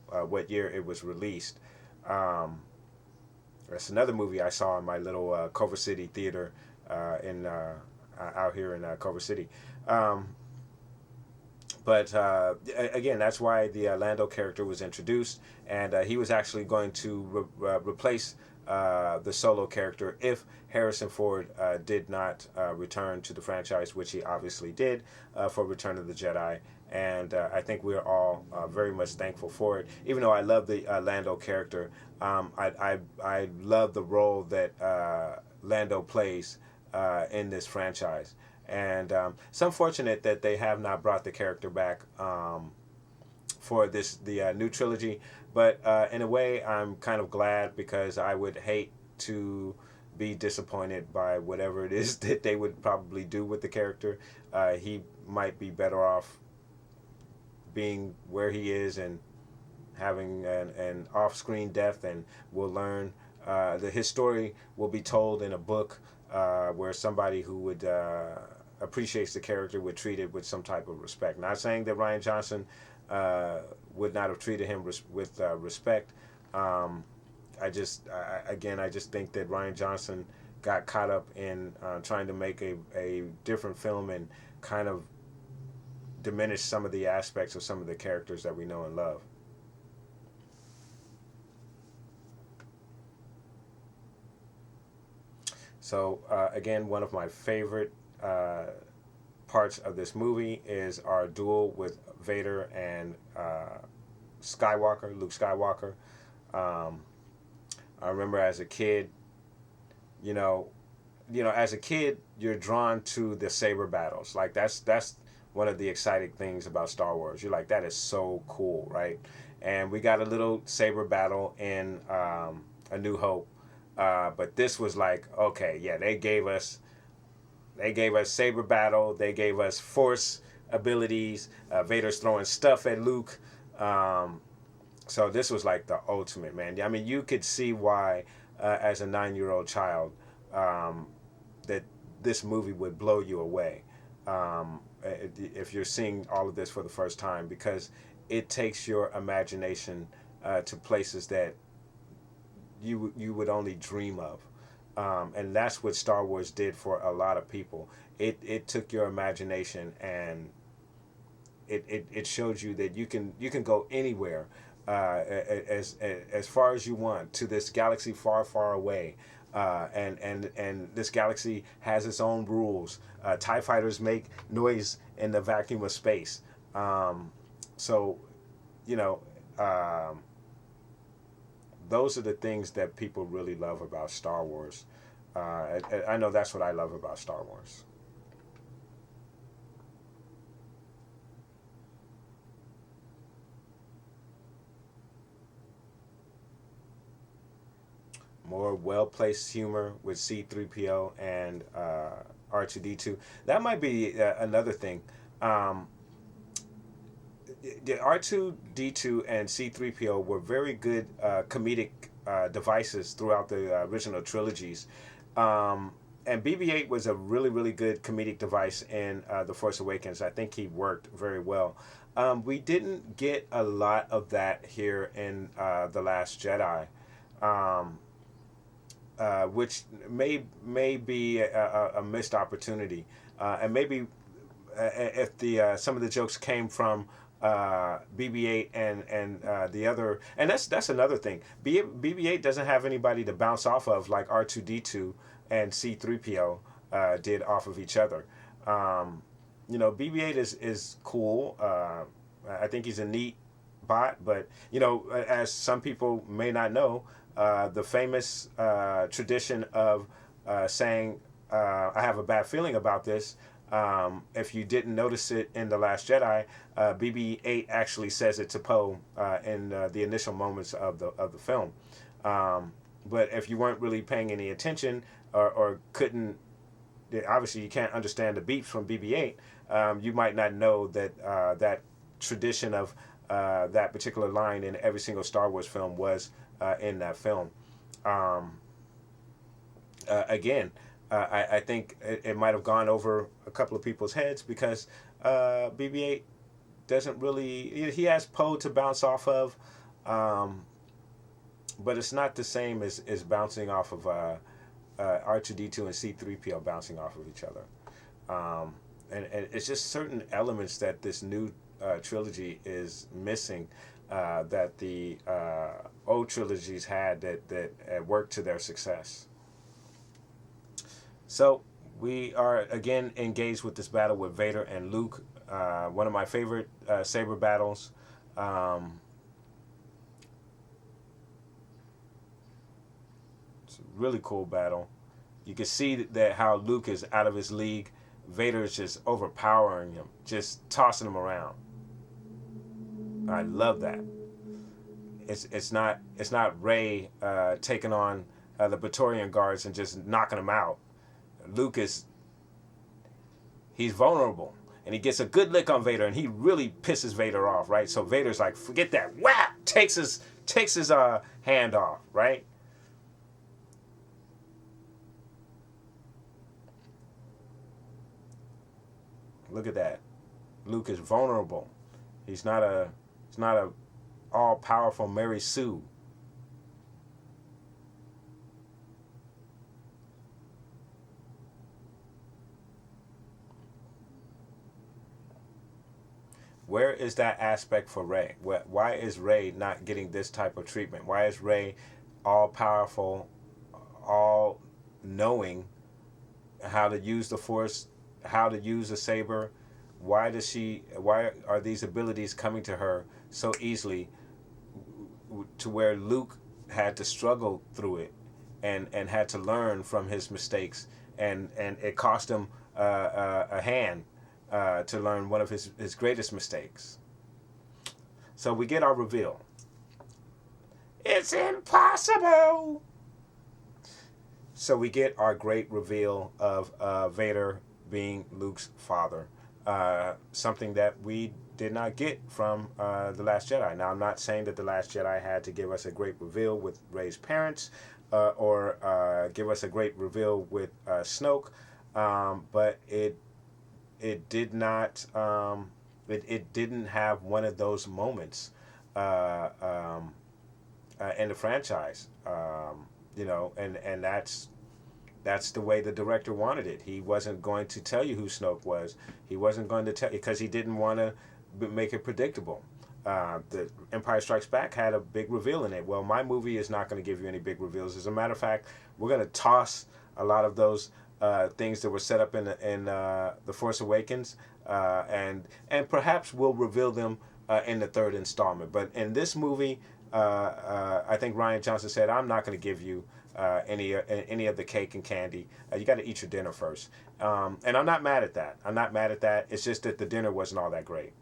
what year it was released. That's another movie I saw in my little Culver City theater out here in Culver City. But again, that's why the Lando character was introduced, and he was actually going to replace the Solo character if Harrison Ford did not return to the franchise, which he obviously did for Return of the Jedi. And I think we're all very much thankful for it. Even though I love the Lando character, I love the role that Lando plays in this franchise. And it's unfortunate that they have not brought the character back for the new trilogy. But in a way, I'm kind of glad, because I would hate to be disappointed by whatever it is that they would probably do with the character. He might be better off being where he is and having an off-screen death, and we'll learn his story will be told in a book where somebody who would appreciates the character would treat it with some type of respect. Not saying that Rian Johnson would not have treated him with respect. I just think that Rian Johnson got caught up in trying to make a different film and kind of diminish some of the aspects of some of the characters that we know and love. So again, one of my favorite parts of this movie is our duel with Vader and Luke Skywalker. I remember as a kid, as a kid, you're drawn to the saber battles. Like that's one of the exciting things about Star Wars. You're like, that is so cool, right? And we got a little saber battle in A New Hope, but this was like, okay, yeah, they gave us saber battle. They gave us force abilities. Vader's throwing stuff at Luke. So this was like the ultimate, man. I mean, you could see why, as a 9-year-old child, that this movie would blow you away. if you're seeing all of this for the first time, because it takes your imagination to places that you would only dream of. And that's what Star Wars did for a lot of people. It took your imagination, and it showed you that you can go anywhere, as far as you want, to this galaxy far, far away. And this galaxy has its own rules. TIE fighters make noise in the vacuum of space. So, you know, those are the things that people really love about Star Wars. I know that's what I love about Star Wars. More well-placed humor with C-3PO and R2-D2. That might be another thing. Um, the R2-D2 and C-3PO were very good comedic devices throughout the original trilogies. And BB-8 was a really, really good comedic device in The Force Awakens. I think he worked very well. We didn't get a lot of that here in The Last Jedi. Um, which may be a missed opportunity, and maybe if the some of the jokes came from BB-8 and the other, and that's another thing. BB-8 doesn't have anybody to bounce off of like R2-D2 and C-3PO did off of each other. BB-8 is cool. I think he's a neat bot, but as some people may not know. The famous tradition of saying, I have a bad feeling about this. If you didn't notice it in The Last Jedi, BB-8 actually says it to Poe in the initial moments of the film. But if you weren't really paying any attention or couldn't, obviously you can't understand the beeps from BB-8, you might not know that that tradition of that particular line in every single Star Wars film was in that film. Again, I think it might have gone over a couple of people's heads because BB-8 doesn't really. He has Poe to bounce off of, but it's not the same as bouncing off of R2-D2 and C-3PO bouncing off of each other. And it's just certain elements that this new trilogy is missing. That the old trilogies had that worked to their success. So we are again engaged with this battle with Vader and Luke. One of my favorite saber battles. It's a really cool battle. You can see that how Luke is out of his league. Vader is just overpowering him, just tossing him around. I love that. It's not Rey taking on the Praetorian guards and just knocking them out. Luke he's vulnerable, and he gets a good lick on Vader, and he really pisses Vader off, right? So Vader's like, forget that, whap, takes his hand off, right? Look at that. Luke is vulnerable. He's not a all-powerful Mary Sue. Where is that aspect for Rey? Why is Rey not getting this type of treatment? Why is Rey all-powerful, all-knowing how to use the Force, how to use a saber? Why are these abilities coming to her so easily, to where Luke had to struggle through it and had to learn from his mistakes, and it cost him a hand to learn one of his greatest mistakes. So we get our reveal. It's impossible! So we get our great reveal of Vader being Luke's father. Something that we did not get from The Last Jedi. Now, I'm not saying that The Last Jedi had to give us a great reveal with Rey's parents or give us a great reveal with Snoke, but it did not it didn't have one of those moments uh, um, in the franchise. And that's the way the director wanted it. He wasn't going to tell you who Snoke was. He wasn't going to tell you because he didn't want to make it predictable. The Empire Strikes Back had a big reveal in it. Well, my movie is not going to give you any big reveals. As a matter of fact, we're going to toss a lot of those things that were set up in the Force Awakens, and perhaps we'll reveal them in the third installment. But in this movie, I think Ryan Johnson said, "I'm not going to give you any of the cake and candy. You got to eat your dinner first." And I'm not mad at that. I'm not mad at that. It's just that the dinner wasn't all that great.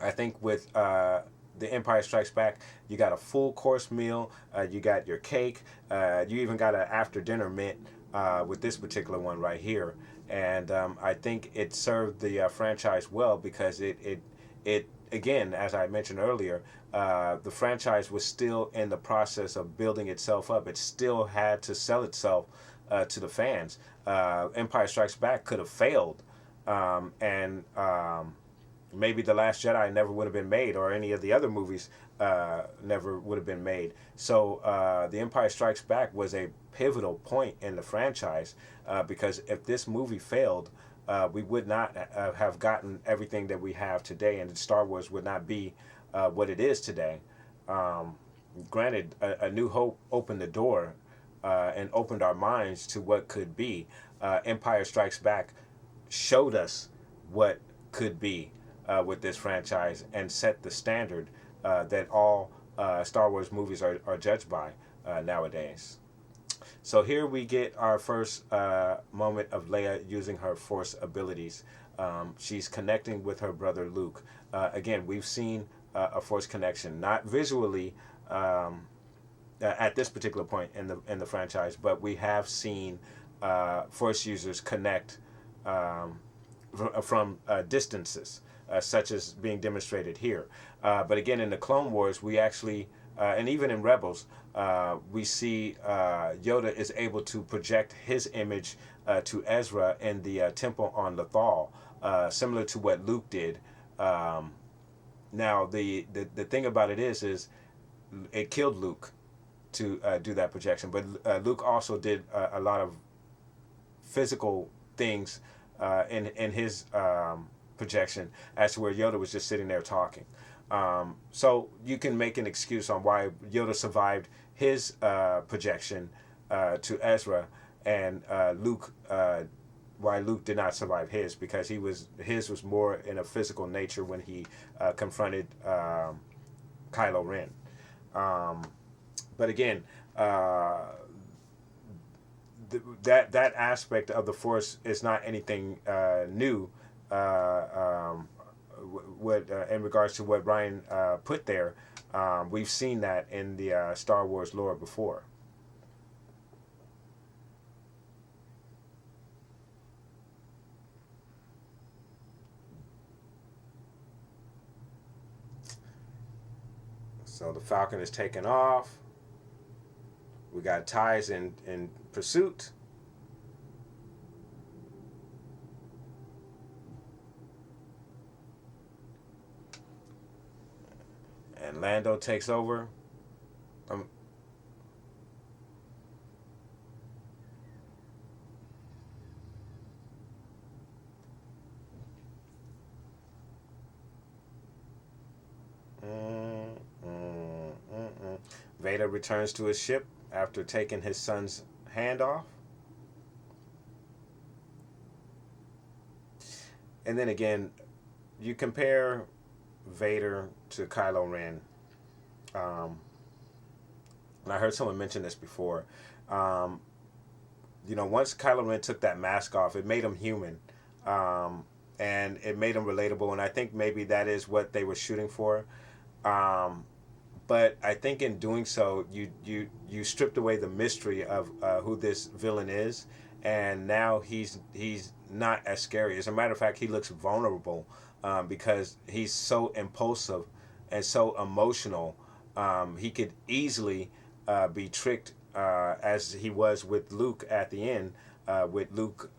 I think with the Empire Strikes Back, you got a full course meal. You got your cake. You even got an after dinner mint with this particular one right here. And I think it served the franchise well because it again, as I mentioned earlier, the franchise was still in the process of building itself up. It still had to sell itself to the fans. Empire Strikes Back could have failed, and maybe The Last Jedi never would have been made, or any of the other movies never would have been made. So The Empire Strikes Back was a pivotal point in the franchise because if this movie failed, we would not have gotten everything that we have today, and Star Wars would not be what it is today. Granted, A New Hope opened the door and opened our minds to what could be. Empire Strikes Back showed us what could be with this franchise and set the standard that all Star Wars movies are judged by nowadays. So here we get our first moment of Leia using her Force abilities. She's connecting with her brother Luke. Again, we've seen a Force connection, not visually at this particular point in the franchise, but we have seen Force users connect from distances, such as being demonstrated here. But again, in the Clone Wars, we actually, and even in Rebels, we see Yoda is able to project his image to Ezra in the temple on Lothal, similar to what Luke did. Now, the thing about it is it killed Luke to do that projection, but Luke also did a lot of physical things in his projection, as to where Yoda was just sitting there talking. So you can make an excuse on why Yoda survived his projection to Ezra, and why Luke did not survive his, because his was more in a physical nature when he confronted Kylo Ren. But again, that aspect of the Force is not anything new. In regards to what Ryan put there, we've seen that in the Star Wars lore before. So the Falcon is taken off. We got ties in pursuit. And Lando takes over. Um, mm, mm, mm, mm. Vader returns to his ship after taking his son's hand off. And then again, you compare Vader to Kylo Ren. And I heard someone mention this before. Um, once Kylo Ren took that mask off, it made him human. And it made him relatable. And I think maybe that is what they were shooting for. But I think in doing so, you stripped away the mystery of who this villain is. And now he's not as scary. As a matter of fact, he looks vulnerable because he's so impulsive and so emotional. He could easily be tricked as he was with Luke at the end, with Luke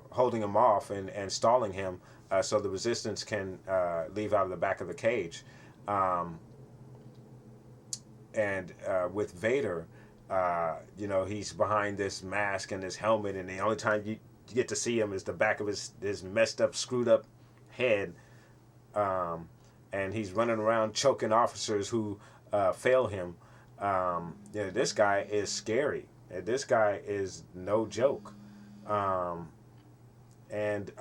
holding him off and stalling him so the resistance can leave out of the back of the cage. Um, and with Vader, he's behind this mask and this helmet, and the only time you get to see him is the back of his messed up, screwed up head. Um, and he's running around choking officers who fail him. This guy is scary. This guy is no joke. Um, and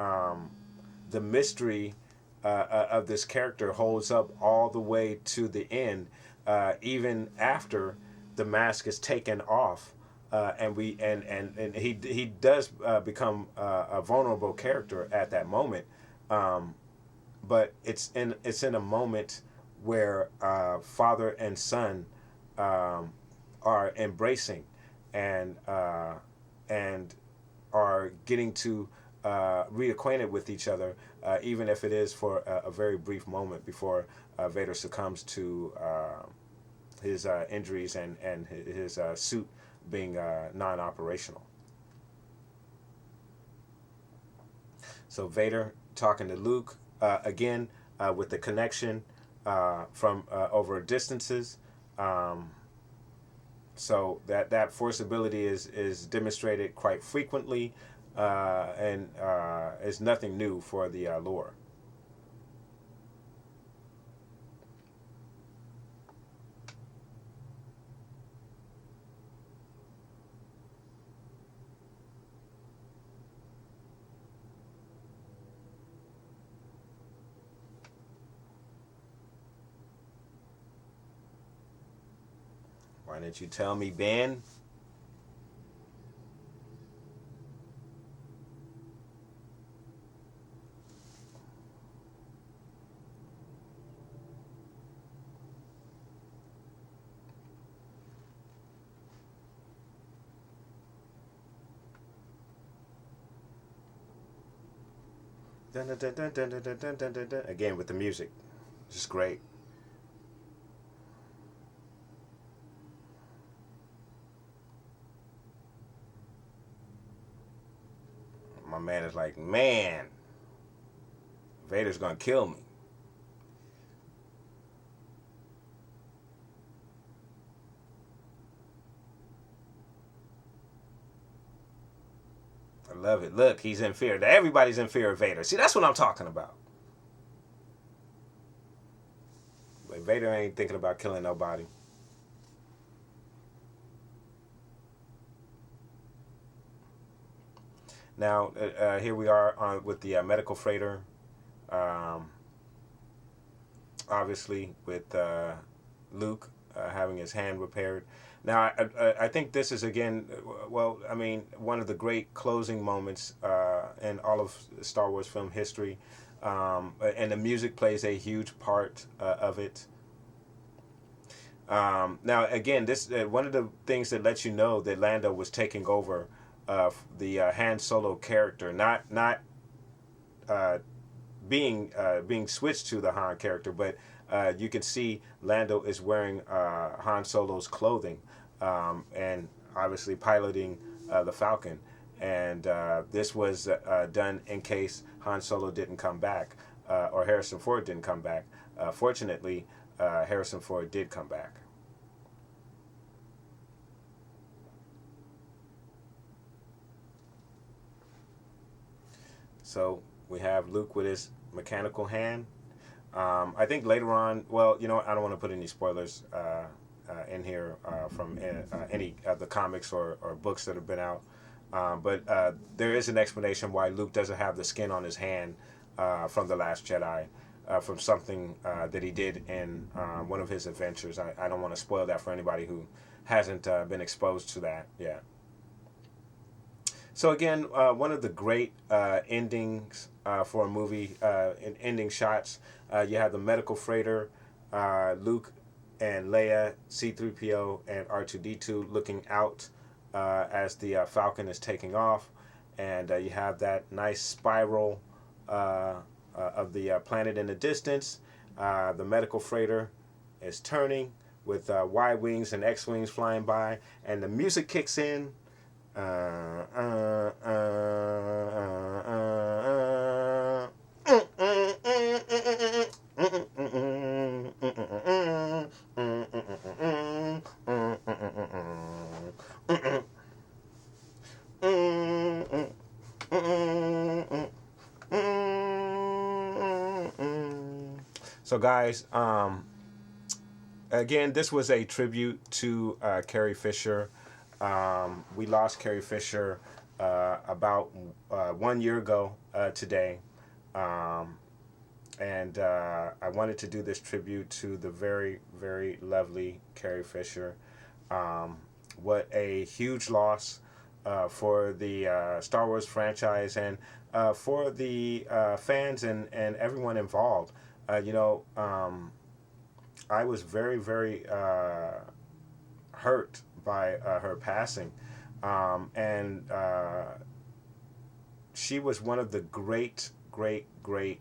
the mystery of this character holds up all the way to the end, even after the mask is taken off. And he does become a vulnerable character at that moment. But it's in a moment where father and son are embracing and are getting to reacquainted with each other, even if it is for a very brief moment before Vader succumbs to his injuries and his suit being non-operational. So Vader talking to Luke again with the connection from over distances. So that force ability is demonstrated quite frequently, and is nothing new for the lore. Why didn't you tell me, Ben? Dun, dun, dun, dun, dun, dun, dun, dun, dun, dun. Again with the music, just great. My man is like, man, Vader's gonna kill me. I love it. Look, he's in fear. Everybody's in fear of Vader. See, that's what I'm talking about. But Vader ain't thinking about killing nobody. Now, here we are with the medical freighter. Um, Obviously, with Luke having his hand repaired. Now, I think this is again, well, I mean, one of the great closing moments in all of Star Wars film history, and the music plays a huge part of it. Now, again, this one of the things that lets you know that Lando was taking over the Han Solo character, not uh, being switched to the Han character, but you can see Lando is wearing Han Solo's clothing, and obviously piloting the Falcon. And this was done in case Han Solo didn't come back, or Harrison Ford didn't come back. Fortunately, Harrison Ford did come back. So we have Luke with his mechanical hand. I think later on, well, I don't want to put any spoilers in here from any of the comics or books that have been out. But there is an explanation why Luke doesn't have the skin on his hand from The Last Jedi, from something that he did in one of his adventures. I don't want to spoil that for anybody who hasn't been exposed to that yet. So again, one of the great endings for a movie, in ending shots, you have the medical freighter, Luke and Leia, C-3PO, and R2-D2 looking out as the Falcon is taking off, and you have that nice spiral of the planet in the distance. The medical freighter is turning, with Y wings and X wings flying by, and the music kicks in. So, guys, again, this was a tribute to Carrie Fisher. We lost Carrie Fisher about 1 year ago today. And I wanted to do this tribute to the very, very lovely Carrie Fisher. What a huge loss for the Star Wars franchise and for the fans and everyone involved. I was very, very hurt by her passing. And she was one of the great, great, great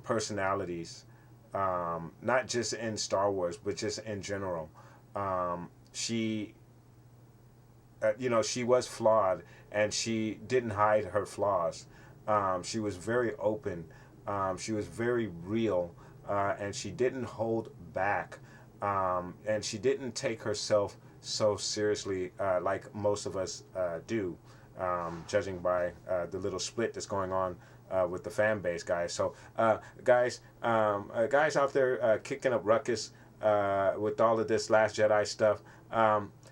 personalities, not just in Star Wars, but just in general. She she was flawed, and she didn't hide her flaws. She was very open. She was very real, and she didn't hold back. And she didn't take herself so seriously like most of us do, judging by the little split that's going on with the fan base, guys. So, guys out there kicking up ruckus with all of this Last Jedi stuff,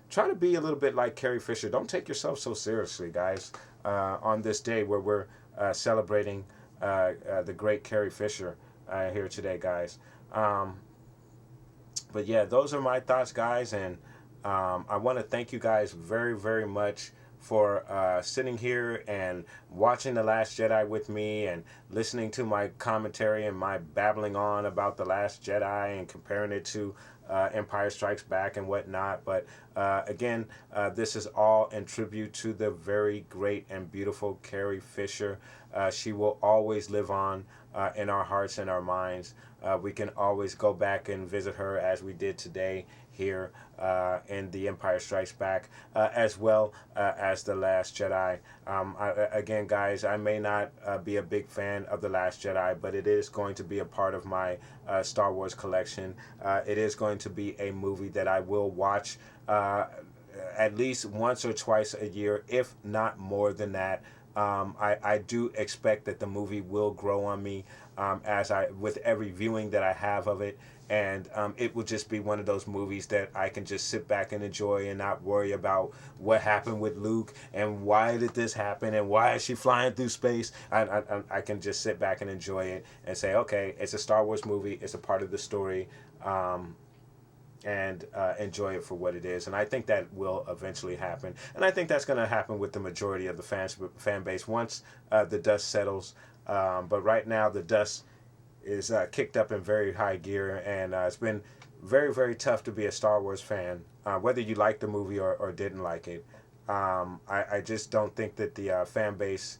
try to be a little bit like Carrie Fisher. Don't take yourself so seriously, guys, on this day where we're celebrating the great Carrie Fisher here today, guys. But yeah, those are my thoughts, guys, and I want to thank you guys very, very much for sitting here and watching The Last Jedi with me and listening to my commentary and my babbling on about The Last Jedi and comparing it to Empire Strikes Back and whatnot. But again, this is all in tribute to the very great and beautiful Carrie Fisher. She will always live on in our hearts and our minds. We can always go back and visit her as we did today here in The Empire Strikes Back, as well as The Last Jedi. Again, guys, I may not be a big fan of The Last Jedi, but it is going to be a part of my Star Wars collection. It is going to be a movie that I will watch at least once or twice a year, if not more than that. I do expect that the movie will grow on me with every viewing that I have of it. And it will just be one of those movies that I can just sit back and enjoy and not worry about what happened with Luke and why did this happen and why is she flying through space. I can just sit back and enjoy it and say, okay, it's a Star Wars movie. It's a part of the story. And enjoy it for what it is. And I think that will eventually happen. And I think that's going to happen with the majority of the fan base once the dust settles. But right now, the dust is kicked up in very high gear, and it's been very, very tough to be a Star Wars fan, whether you liked the movie or didn't like it. I just don't think that the fan base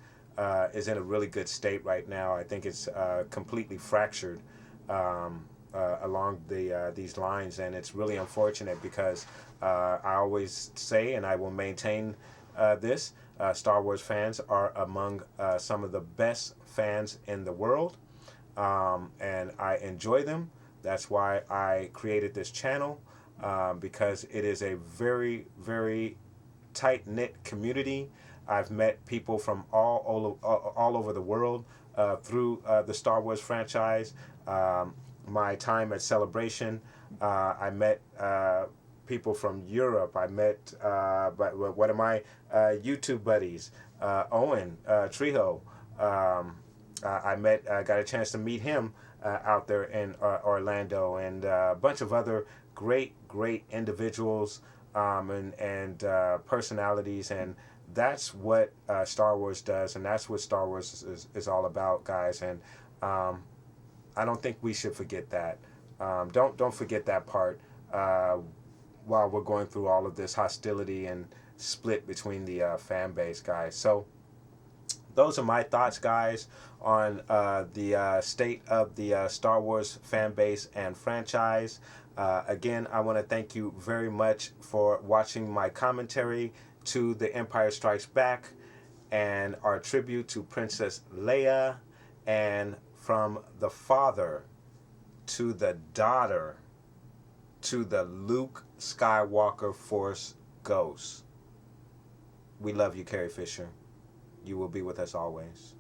is in a really good state right now. I think it's completely fractured along these lines, and it's really unfortunate because I always say, and I will maintain this, Star Wars fans are among some of the best fans in the world. And I enjoy them. That's why I created this channel, because it is a very, very tight-knit community. I've met people from all over the world through the Star Wars franchise. My time at Celebration, I met people from Europe. I met one of my YouTube buddies, Owen Trejo. I got a chance to meet him out there in Orlando, and a bunch of other great individuals and personalities, and that's what Star Wars does, and that's what Star Wars is all about, guys. And I don't think we should forget that. Don't forget that part while we're going through all of this hostility and split between the fan base, guys. So those are my thoughts, guys, on the state of the Star Wars fan base and franchise. Again, I want to thank you very much for watching my commentary to The Empire Strikes Back and our tribute to Princess Leia, and from the father to the daughter to the Luke Skywalker Force Ghost. We love you, Carrie Fisher. You will be with us always.